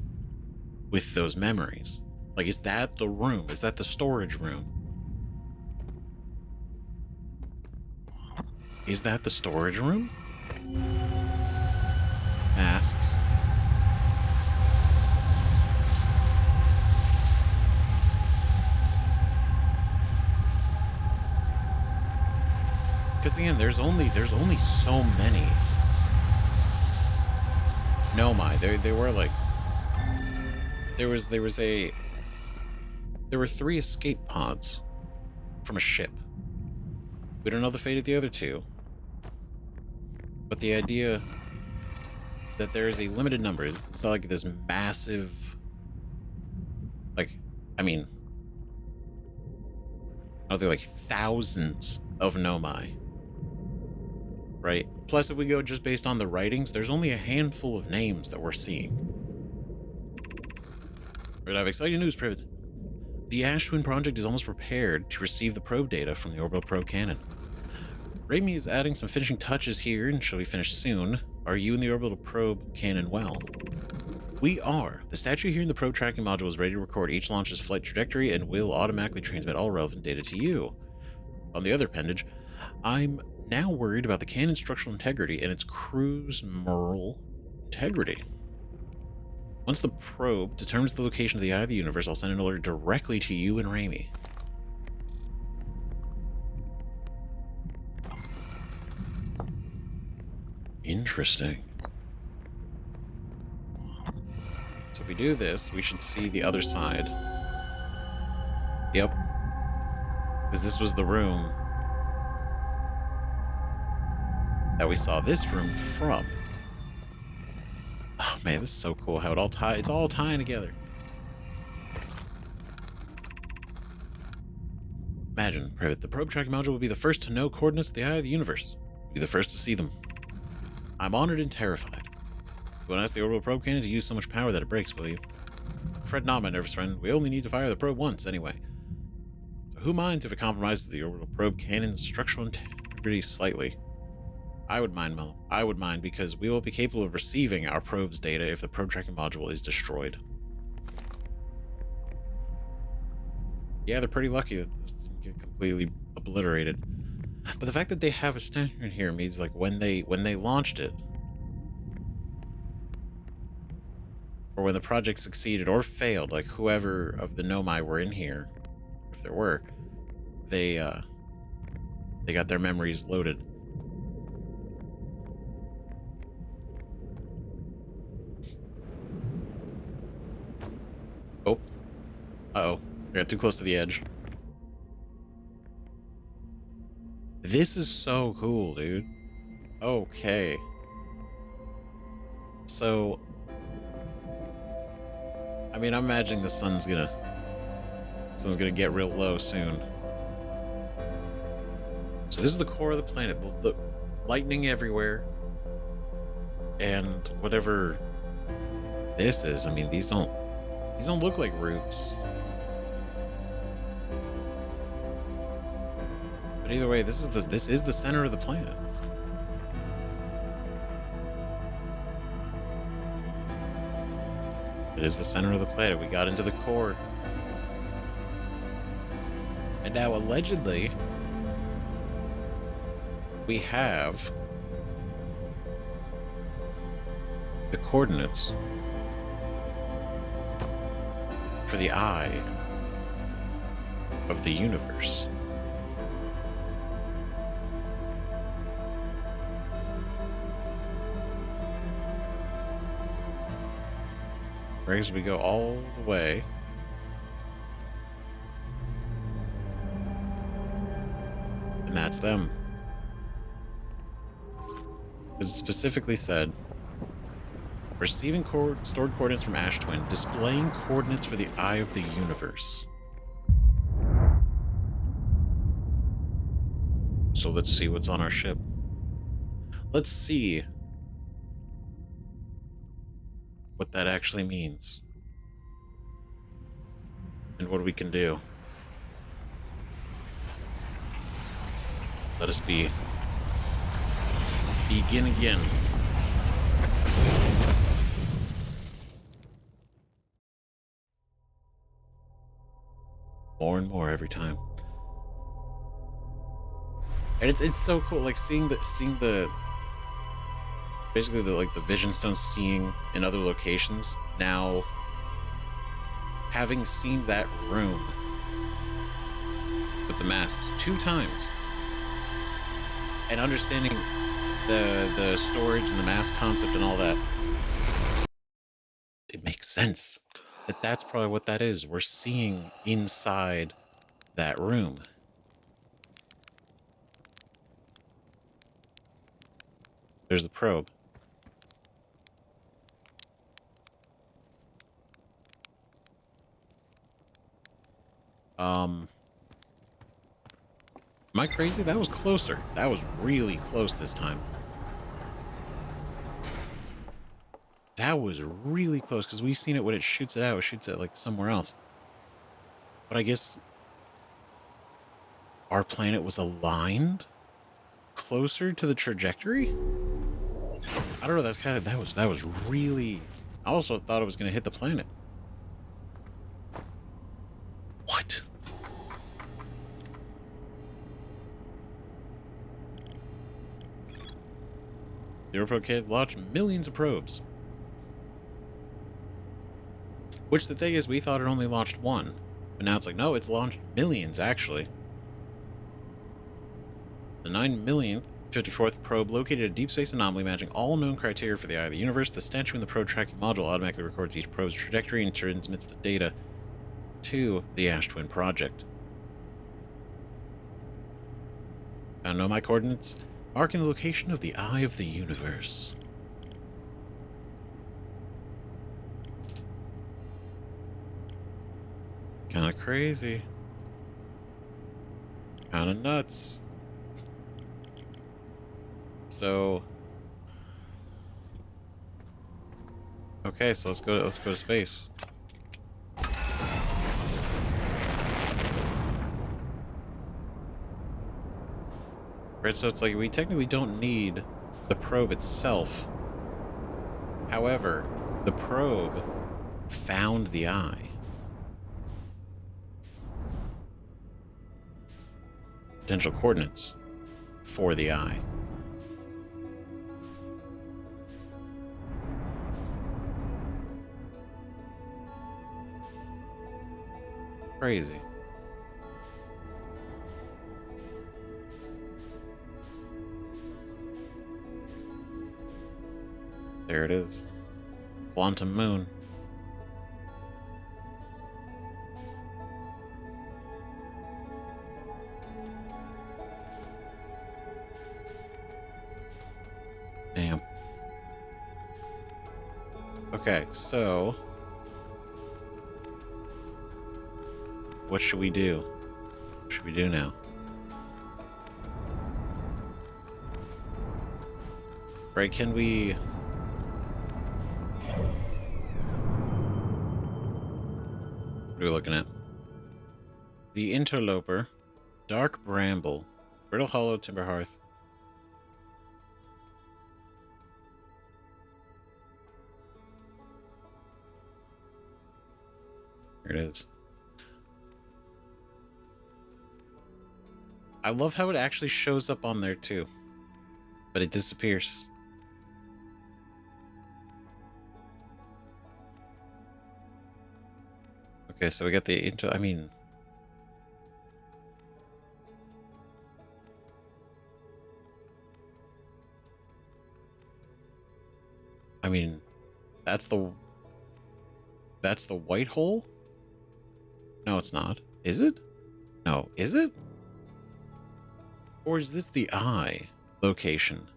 with those memories? Like, is that the room? Is that the storage room? Is that the storage room? Masks. Because again, there's only so many. No, they were like, there were 3 escape pods from a ship. We don't know the fate of the other 2, but the idea that there is a limited number. It's not like this massive, like, I mean, are there like thousands of Nomai? Right? Plus, if we go just based on the writings, there's only a handful of names that we're seeing. But I have exciting news, Privet. The Ash Twin project is almost prepared to receive the probe data from the Orbital probe cannon. Raimi is adding some finishing touches here and shall be finished soon. Are you and the Orbital probe cannon well? We are. The statue here in the probe tracking module is ready to record each launch's flight trajectory and will automatically transmit all relevant data to you. On the other appendage, I'm now worried about the cannon's structural integrity and its crew's moral integrity. Once the probe determines the location of the Eye of the Universe, I'll send an alert directly to you and Raimi. Interesting. So if we do this, we should see the other side. Yep. Because this was the room that we saw this room from. Oh man, this is so cool how it's all tying together. Imagine, Privet, the probe tracking module will be the first to know coordinates of the Eye of the Universe. Be the first to see them. I'm honored and terrified. You won't ask the orbital probe cannon to use so much power that it breaks, will you? Fret not, my nervous friend. We only need to fire the probe once, anyway. So who minds if it compromises the orbital probe cannon's structural integrity slightly? I would mind, Mel. I would mind, because we will be capable of receiving our probe's data if the probe tracking module is destroyed. Yeah, they're pretty lucky that this didn't get completely obliterated. But the fact that they have a statue in here means, like, when they launched it, or when the project succeeded or failed, like whoever of the Nomai were in here, if there were, they got their memories loaded. Oh. Uh-oh. We got too close to the edge. This is so cool, dude. Okay. So, I mean, I'm imagining the sun's gonna get real low soon. So this is the core of the planet. The lightning everywhere. And whatever this is, I mean, these don't look like roots. But either way, this is the center of the planet. It is the center of the planet. We got into the core. And now, allegedly, we have the coordinates for the Eye of the Universe. Right, as we go all the way. And that's them. Because it specifically said, receiving stored coordinates from Ash Twin, displaying coordinates for the Eye of the Universe. So let's see what's on our ship. Let's see what that actually means. and what we can do. Let us begin again. More and more every time. And it's so cool, like seeing the basically the vision stones, seeing in other locations. Now having seen that room with the masks 2 times and understanding the storage and the mask concept and all that, it makes sense that that's probably what that is. We're seeing inside that room. There's the probe. Am I crazy? That was closer. That was really close this time. That was really close, because we've seen it when it shoots it out. It shoots it like somewhere else. But I guess our planet was aligned closer to the trajectory? I don't know, that's kind of, that was really, I also thought it was going to hit the planet. What? The Orbital kids launched millions of probes. Which the thing is, we thought it only launched 1. But now it's like, no, it's launched millions, actually. The 9 millionth 54th probe located a deep space anomaly matching all known criteria for the eye of the universe. The statue in the probe tracking module automatically records each probe's trajectory and transmits the data to the Ash Twin project. I know my coordinates, marking the location of the eye of the universe. Kinda crazy. Kinda nuts. So okay, so let's go to space. Right, so it's like we technically don't need the probe itself. However, the probe found the eye. Potential coordinates for the eye. Crazy. There it is. Quantum moon. Damn. Okay, so what should we do? What should we do now? Right, can we... What are we looking at? The Interloper, Dark Bramble, Brittle Hollow, Timber Hearth. Here it is. I love how it actually shows up on there too, but it disappears. Okay, so we got the I mean, that's the white hole? No, it's not. Is it? No, is it? Or is this the eye location?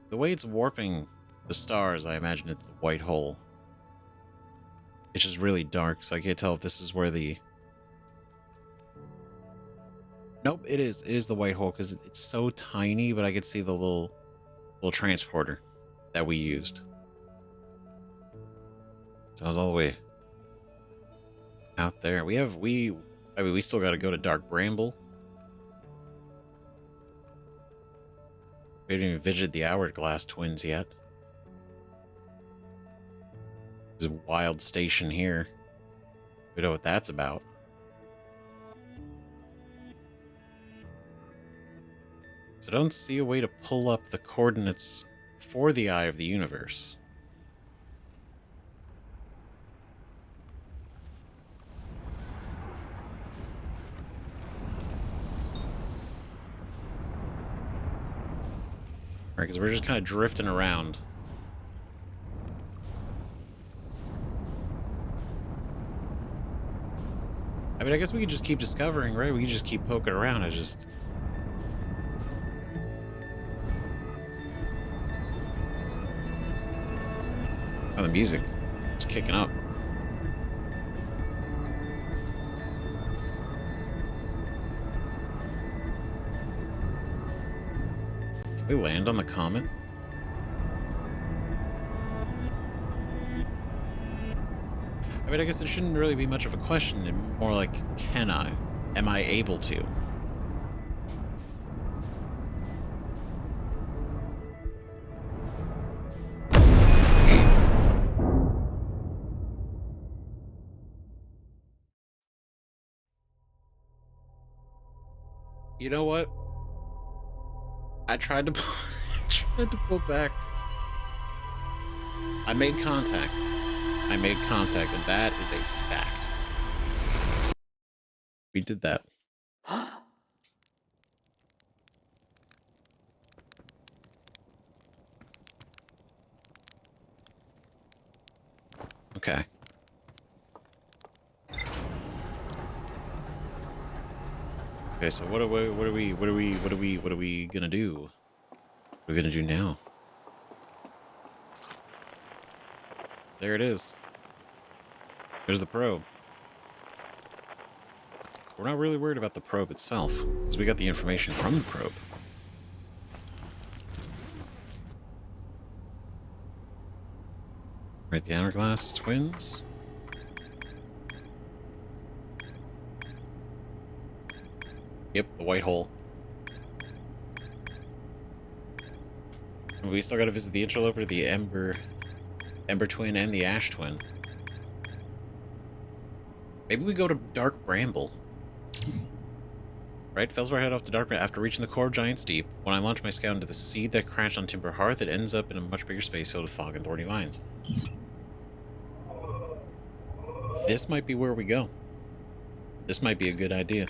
The way it's warping the stars, I imagine it's the white hole. It's just really dark, so I can't tell if this is where the... Nope, it is. It is the white hole, because it's so tiny, but I could see the little transporter that we used. So I was all the way... out there. I mean, we still got to go to Dark Bramble. We haven't even visited the Hourglass Twins yet. There's a wild station here. We know what that's about. So I don't see a way to pull up the coordinates for the Eye of the Universe. Right, because we're just kind of drifting around. I mean, I guess we could just keep discovering, right? We could just keep poking around. I just... Oh, the music is kicking up. Can we land on the comet? I mean, I guess it shouldn't really be much of a question. More like, can I? Am I able to? You know what? I tried to pull back. I made contact. And that is a fact. We did that. Okay. Okay, so what are we gonna do? What are we gonna do now? There it is. There's the probe. We're not really worried about the probe itself, because we got the information from the probe. Right, the Hourglass Twins. Yep, the white hole. And we still gotta visit the interloper, the Ember Twin, and the Ash Twin. Maybe we go to Dark Bramble. Right, Felsbar head off to Dark Bramble. After reaching the core of Giant's Deep, when I launch my scout into the seed that crashed on Timber Hearth, it ends up in a much bigger space filled with fog and thorny vines. This might be where we go. This might be a good idea.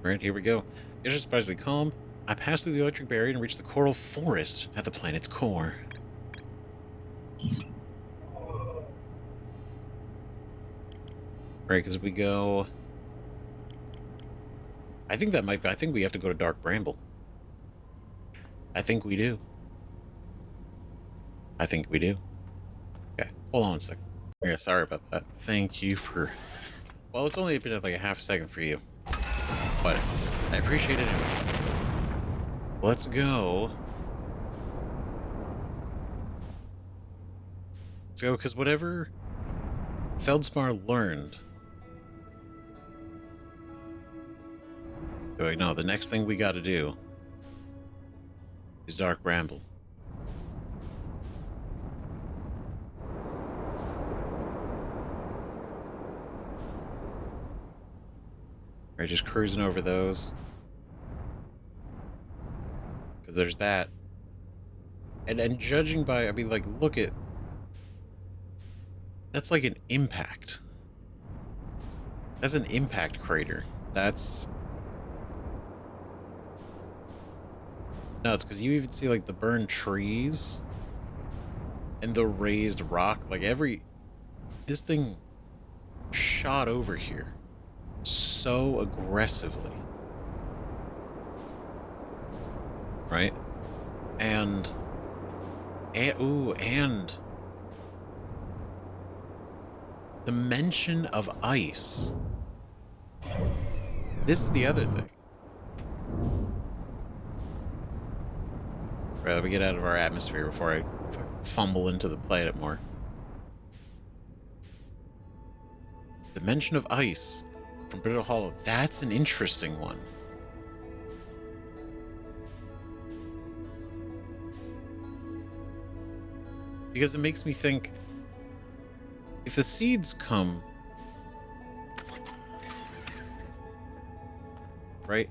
Right, here we go. It's just surprisingly calm. I pass through the electric barrier and reach the coral forest at the planet's core. Right, because we go... I think we have to go to Dark Bramble. I think we do. Okay, hold on a second. Yeah, sorry about that. Thank you for... Well, it's only been like a half a second for you. But I appreciate it anyway. Let's go. Let's go, because whatever Feldspar learned... Wait, no, the next thing we gotta do is Dark Bramble. Right, just cruising over those. Because there's that. And judging by, I mean, like, look at... That's like an impact. That's an impact crater. That's... No, it's because you even see, like, the burned trees and the raised rock. Like, this thing shot over here so aggressively. Right? And the mention of ice. This is the other thing. Right, let me get out of our atmosphere before I fumble into the planet more. Dimension of Ice from Brittle Hollow. That's an interesting one. Because it makes me think, if the seeds come, right?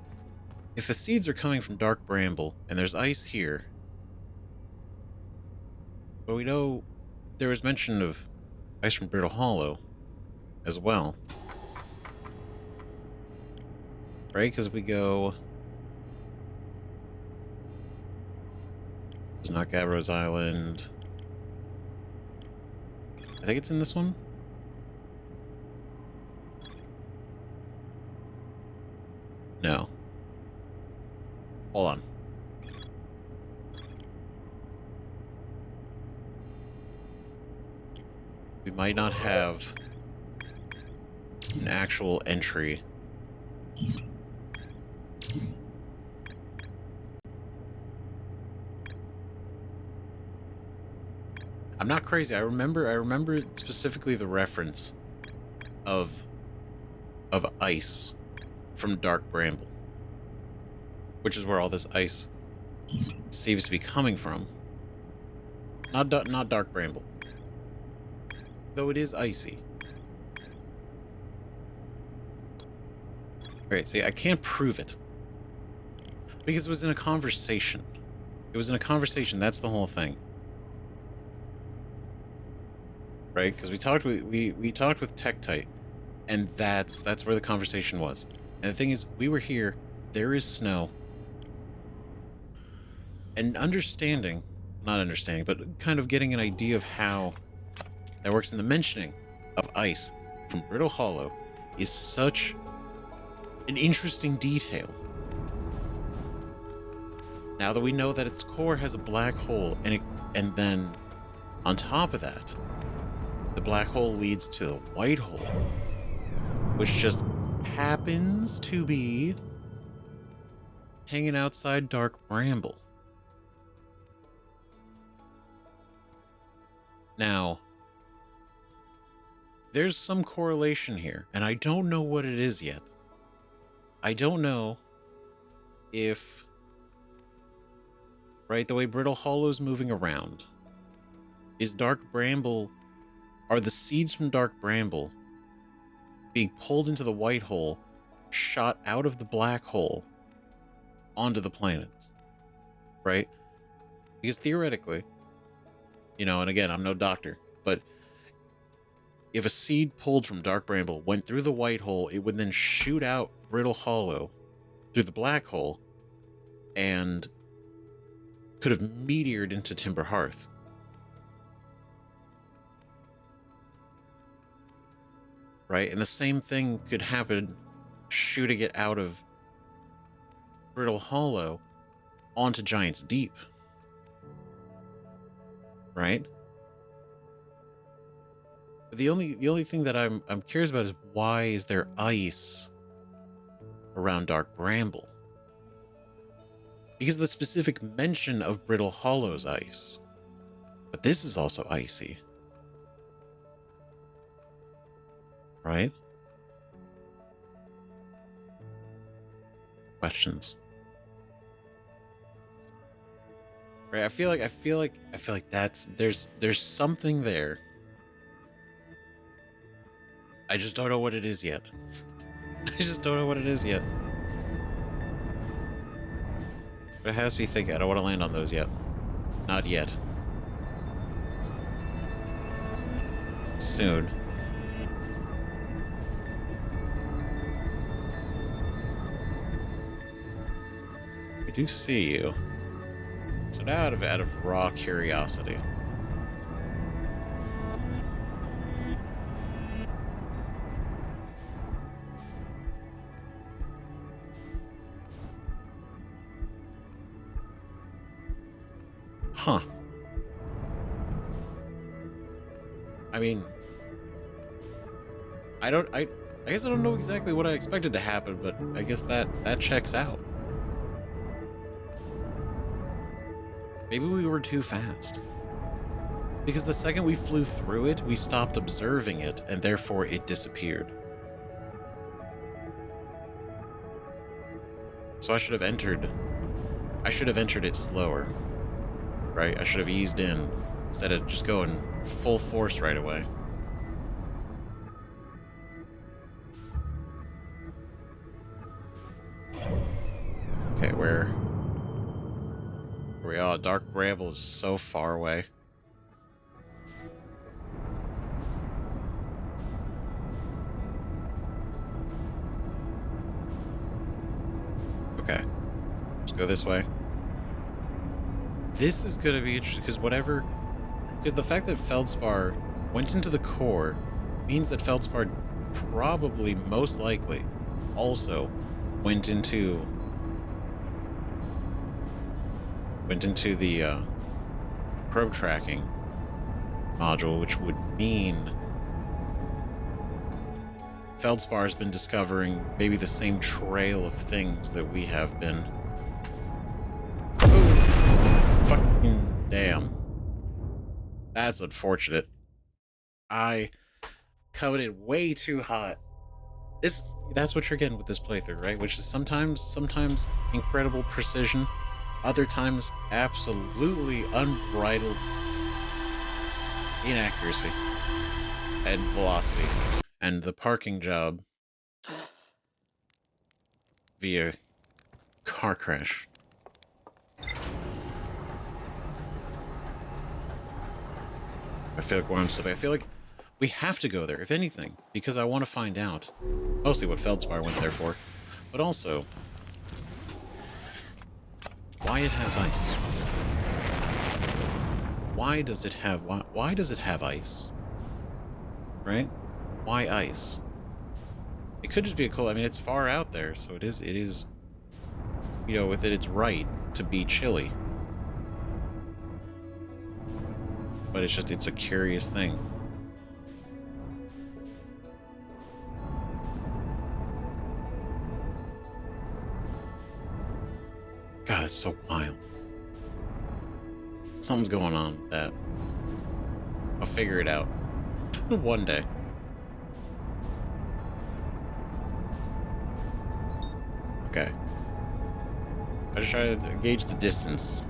If the seeds are coming from Dark Bramble and there's ice here, but we know there was mention of ice from Brittle Hollow as well, right? Because we go, it's not Gavro's Island. I think it's in this one. No. Hold on. We might not have an actual entry. I'm not crazy. I remember specifically the reference of ice from Dark Bramble, which is where all this ice seems to be coming from. Not Dark Bramble, though it is icy. All right, see, I can't prove it because it was in a conversation. It was in a conversation. That's the whole thing. Right? Because we talked with Tektite, and that's where the conversation was. And the thing is, we were here. There is snow, and not understanding, but kind of getting an idea of how that works. In the mentioning of ice from Brittle Hollow is such an interesting detail. Now that we know that its core has a black hole, and then on top of that, the black hole leads to the white hole, which just happens to be hanging outside Dark Bramble. Now, there's some correlation here, and I don't know what it is yet. I don't know if, right, the way Brittle Hollow's moving around, is Dark Bramble, are the seeds from Dark Bramble being pulled into the white hole, shot out of the black hole onto the planet, right? Because theoretically, you know, and again, I'm no doctor, but if a seed pulled from Dark Bramble went through the white hole, it would then shoot out Brittle Hollow through the black hole and could have meteored into Timber Hearth. Right? And the same thing could happen shooting it out of Brittle Hollow onto Giant's Deep. Right? The only thing that I'm curious about is, why is there ice around Dark Bramble? Because of the specific mention of Brittle Hollow's ice. But this is also icy. Right? Questions. Right, I feel like that's there's something there. I just don't know what it is yet. I just don't know what it is yet. But it has me thinking. I don't want to land on those yet. Not yet. Soon. We do see you. So now out of raw curiosity. Huh. I mean, I guess I don't know exactly what I expected to happen, but I guess that checks out. Maybe we were too fast. Because the second we flew through it, we stopped observing it, and therefore it disappeared. So I should have entered it slower, right? I should have eased in instead of just going full force right away. Okay, where are we? Oh, Dark Bramble is so far away. Okay, let's go this way. This is gonna be interesting because the fact that Feldspar went into the core means that Feldspar probably, most likely, also went into the probe tracking module, which would mean Feldspar has been discovering maybe the same trail of things that we have been. Oh, fucking damn. That's unfortunate. I coveted way too hot. That's what you're getting with this playthrough, right? Which is sometimes incredible precision, other times absolutely unbridled inaccuracy and velocity. And the parking job via car crash. I feel like we're on something. I feel like we have to go there, if anything, because I want to find out mostly what Feldspar went there for, but also why it has ice. Why does it have ice? Right? Why ice? It could just be a cold. I mean, it's far out there, so it is, you know, with it, it's right to be chilly. But it's a curious thing. God, it's so wild. Something's going on with that. I'll figure it out. One day. Okay. I just try to gauge the distance.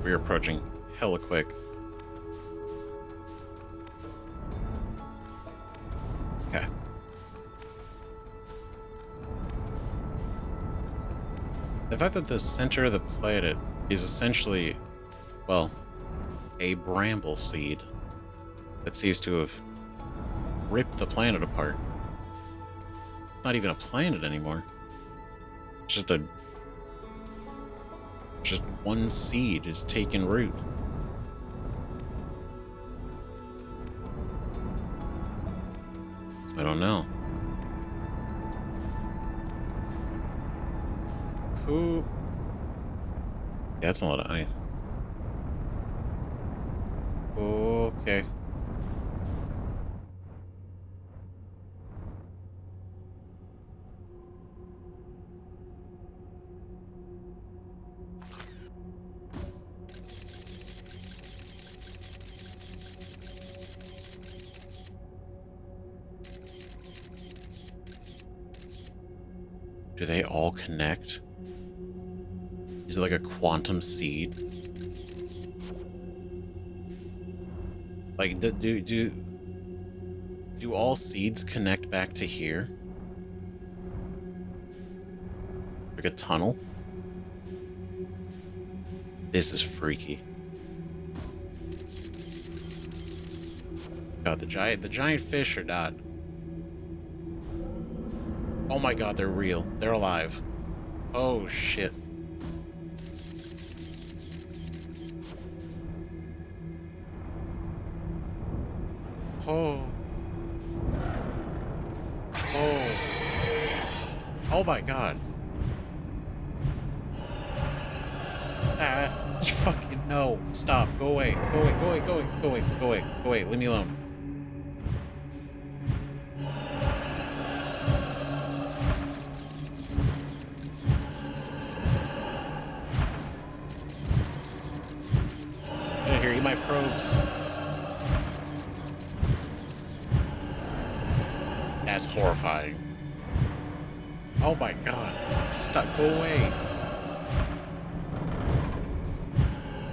We're approaching hella quick. Okay. The fact that the center of the planet is essentially, well, a bramble seed that seems to have ripped the planet apart. It's not even a planet anymore. It's just one seed is taking root. I don't know. Who? Yeah, that's a lot of ice. Okay. Do they all connect? Is it like a quantum seed? Like, do all seeds connect back to here? Like a tunnel? This is freaky. God, the giant fish are not. Oh my god, they're real. They're alive. Oh shit. Oh. Oh. Oh my god. Ah, fucking no. Stop. Go away. Go away. Go away. Go away. Go away. Go away. Go away. Leave me alone. my probes. That's horrifying. Oh my god. Stop. Go away.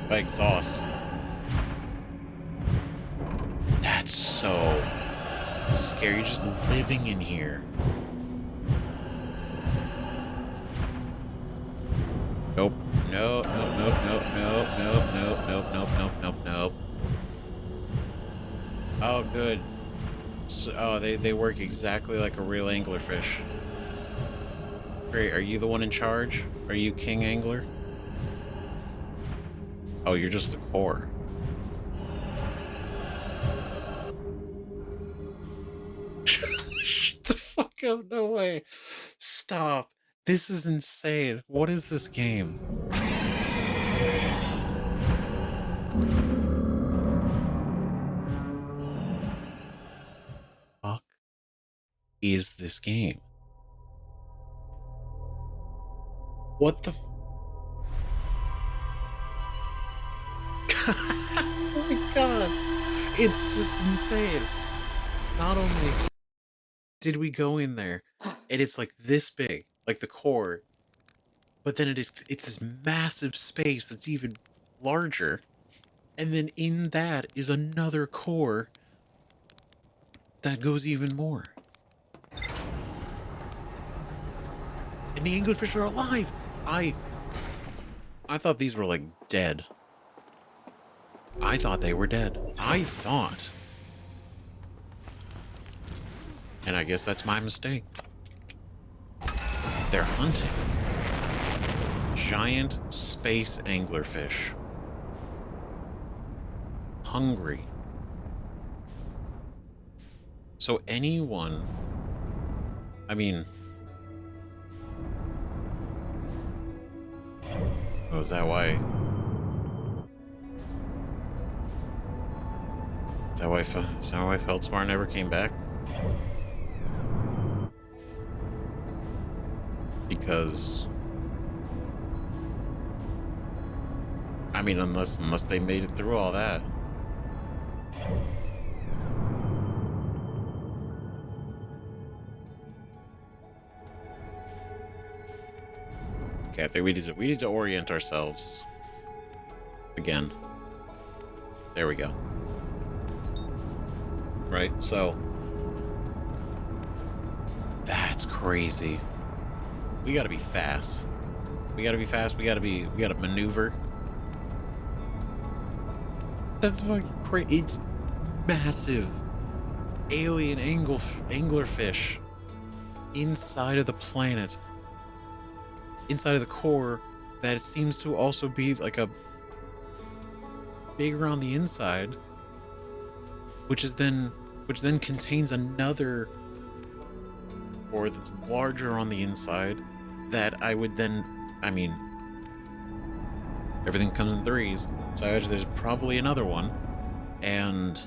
My exhaust. That's so scary. You're just living in here. Nope. No, no, nope, nope, nope, nope, nope, nope, nope, nope, nope, nope. Oh, good. So, oh, they work exactly like a real anglerfish. Great, are you the one in charge? Are you King Angler? Oh, you're just the core. Shut the fuck up, no way. Stop. This is insane. What is this game? Fuck is this game? What the oh my god. It's just insane. Not only did we go in there and it's like this big, like the core, but then it's this massive space that's even larger. And then in that is another core that goes even more. And the anglerfish are alive. I thought these were like dead. I thought they were dead. I thought. And I guess that's my mistake. They're hunting. Giant space anglerfish. Hungry. So anyone, I mean, oh, is that why? Is that why Feldsmar never came back? Because, I mean, unless they made it through all that. Okay, I think we need to orient ourselves again. There we go. Right, so that's crazy. We gotta be fast. We gotta be fast. We gotta maneuver. That's fucking crazy. It's massive alien anglerfish inside of the planet. Inside of the core that seems to also be like a bigger on the inside, which then contains another core that's larger on the inside that I would then, I mean, everything comes in threes, so there's probably another one, and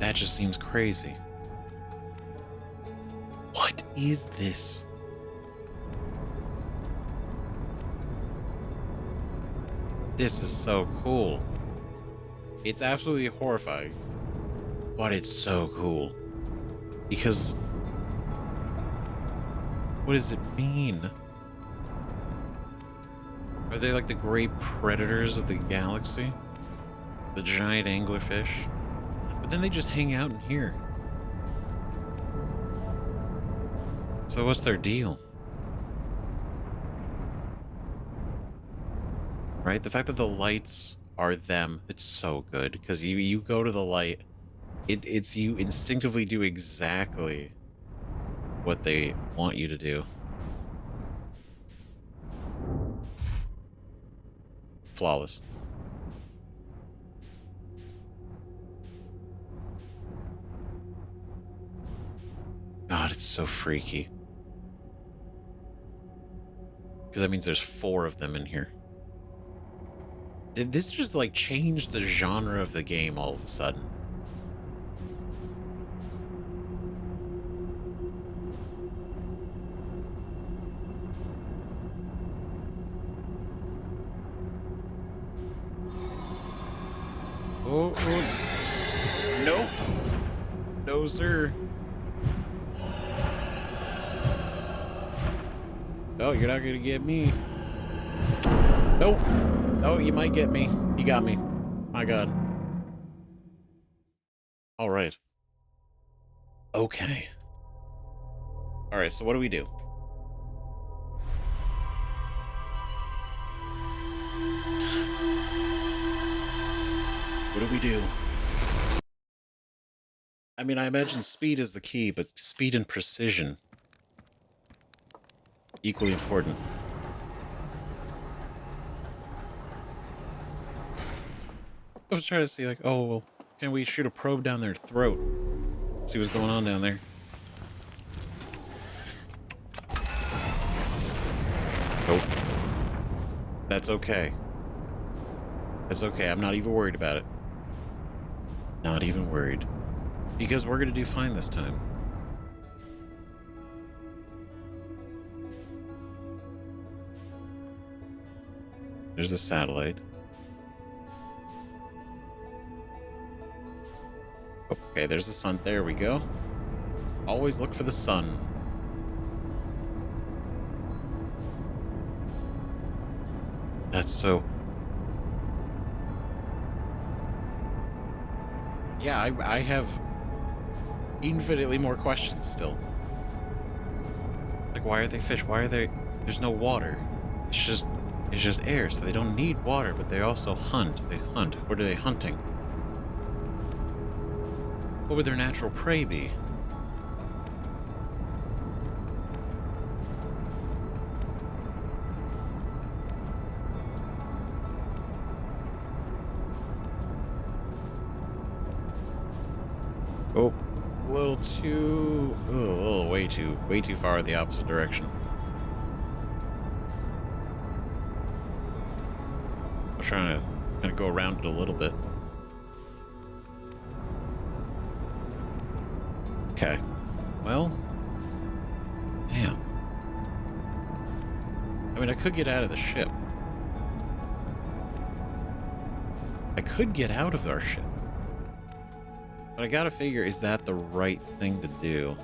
that just seems crazy. What is this? This is so cool. It's absolutely horrifying, but it's so cool. Because what does it mean? Are they like the great predators of the galaxy? The giant anglerfish? But then they just hang out in here. So what's their deal? Right? The fact that the lights are them, it's so good. Because you go to the light, it's you instinctively do exactly what they want you to do. Flawless. God, it's so freaky. Because that means there's 4 of them in here. Did this just like change the genre of the game all of a sudden? oh. Nope. No, sir. Oh, you're not gonna get me. Nope. Oh, you might get me. You got me. My God. All right. Okay. All right, so what do we do? What do we do? I mean, I imagine speed is the key, but speed and precision, equally important. I was trying to see, like, oh, well, can we shoot a probe down their throat? See what's going on down there. Nope. That's okay. That's okay. I'm not even worried about it. Not even worried. Because we're going to do fine this time. There's the satellite. Okay, there's the sun. There we go. Always look for the sun. That's so... Yeah, I have infinitely more questions still. Like, why are they fish? Why are they... There's no water. It's just air, so they don't need water, but they also hunt. They hunt. What are they hunting? What would their natural prey be? Oh, a little too... Oh, a little way too far in the opposite direction. I'm trying to kind of go around it a little bit. Okay. Well, damn. I mean, I could get out of the ship. I could get out of our ship. But I gotta figure, is that the right thing to do?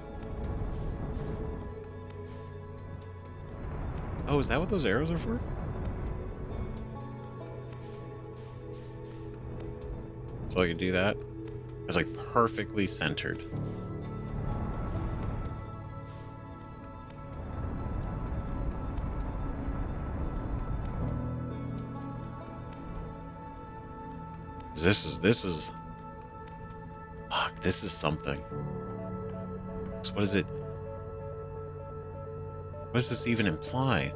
Oh, is that what those arrows are for? So I could do that. It's like perfectly centered. This is fuck, this is something. So what is it? What does this even imply?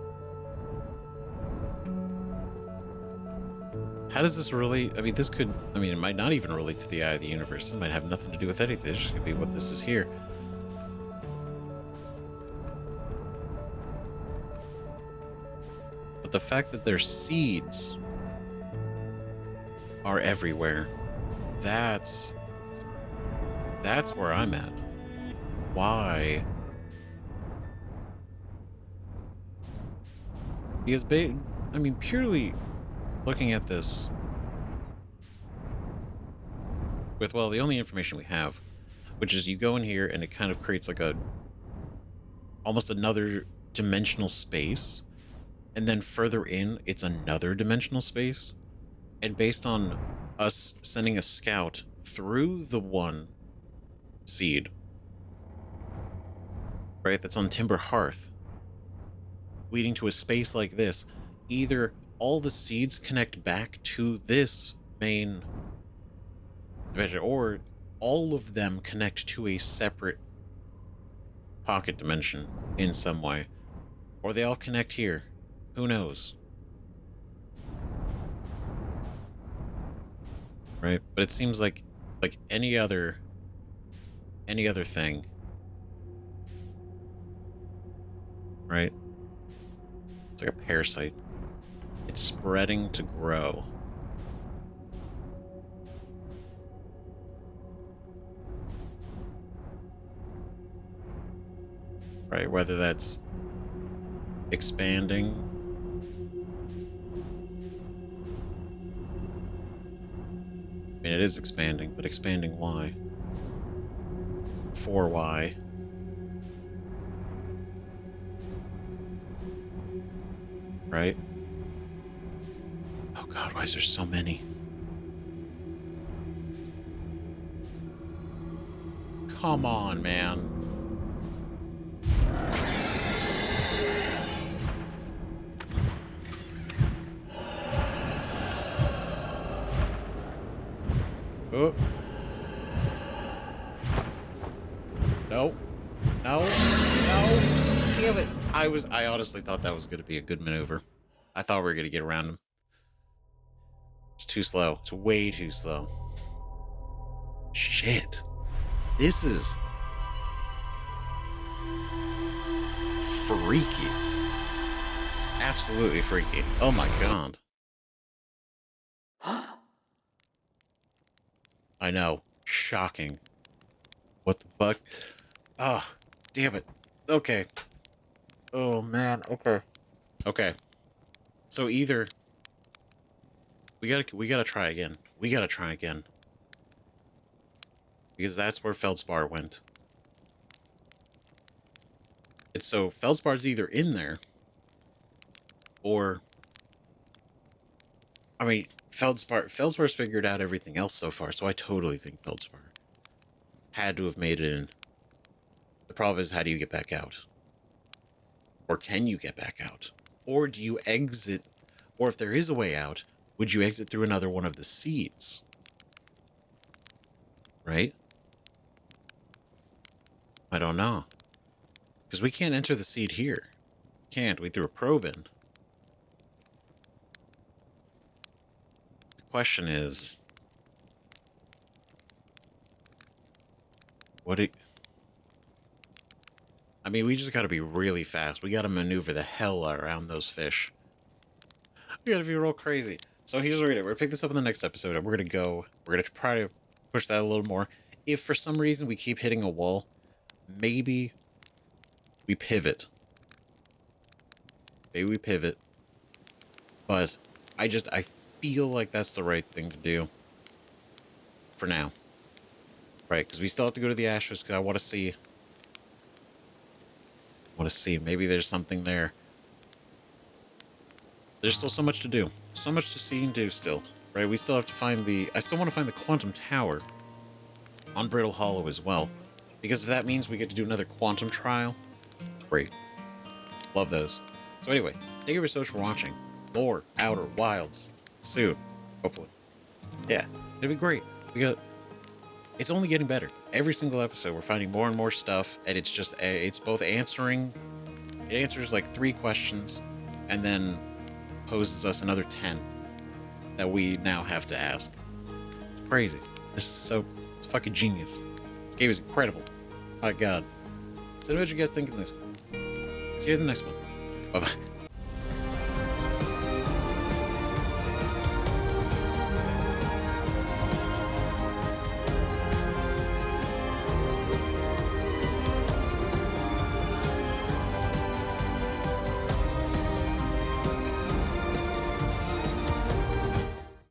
How does this relate? I mean, this could, I mean, it might not even relate to the eye of the universe. It might have nothing to do with anything. It's just gonna be what this is here. But the fact that their seeds are everywhere, that's where I'm at. Why? Because, I mean, purely looking at this with, well, the only information we have, which is you go in here and it kind of creates like almost another dimensional space, and then further in, it's another dimensional space. And based on us sending a scout through the one seed, right, that's on Timber Hearth, leading to a space like this, either all the seeds connect back to this main dimension, or all of them connect to a separate pocket dimension in some way, or they all connect here. Who knows? Right? But it seems like any other thing, right? It's like a parasite. It's spreading to grow. Right, whether that's expanding, mean, it is expanding, but expanding why? For why? Right? Oh god, why is there so many? Come on, man. Oh. No. No. No. Damn it. I honestly thought that was going to be a good maneuver. I thought we were going to get around him. It's too slow. It's way too slow. Shit. This is freaky. Absolutely freaky. Oh my god. I know. Shocking. What the fuck? Oh, damn it. Okay. Oh man. Okay. Okay. So either we gotta try again. We gotta try again. Because that's where Feldspar went. It's so Feldspar's either in there, or I mean, Feldspar's figured out everything else so far, so I totally think Feldspar had to have made it in. The problem is, how do you get back out? Or can you get back out? Or do you exit? Or if there is a way out, would you exit through another one of the seeds? Right? I don't know. Because we can't enter the seed here. Can't. We threw a probe in. The question is... I mean, we just gotta be really fast. We gotta maneuver the hell around those fish. We gotta be real crazy. So here's what we're gonna pick this up in the next episode, and we're gonna try to push that a little more. If for some reason we keep hitting a wall, maybe we pivot. Maybe we pivot. But I feel like that's the right thing to do. For now. Right, because we still have to go to the ashes, because I want to see. Maybe there's something there. There's still so much to do. So much to see and do still. Right, we still have to find I still want to find the quantum tower on Brittle Hollow as well. Because if that means we get to do another quantum trial, great. Love those. So anyway, thank you so much for watching. More Outer Wilds soon, hopefully. Yeah, it'll be great. It's only getting better. Every single episode, we're finding more and more stuff, and it's both answers like 3 questions, and then poses us another 10 that we now have to ask. It's crazy. It's fucking genius. This game is incredible. My god. So what did you guys think of this? See you guys in the next one. Bye-bye.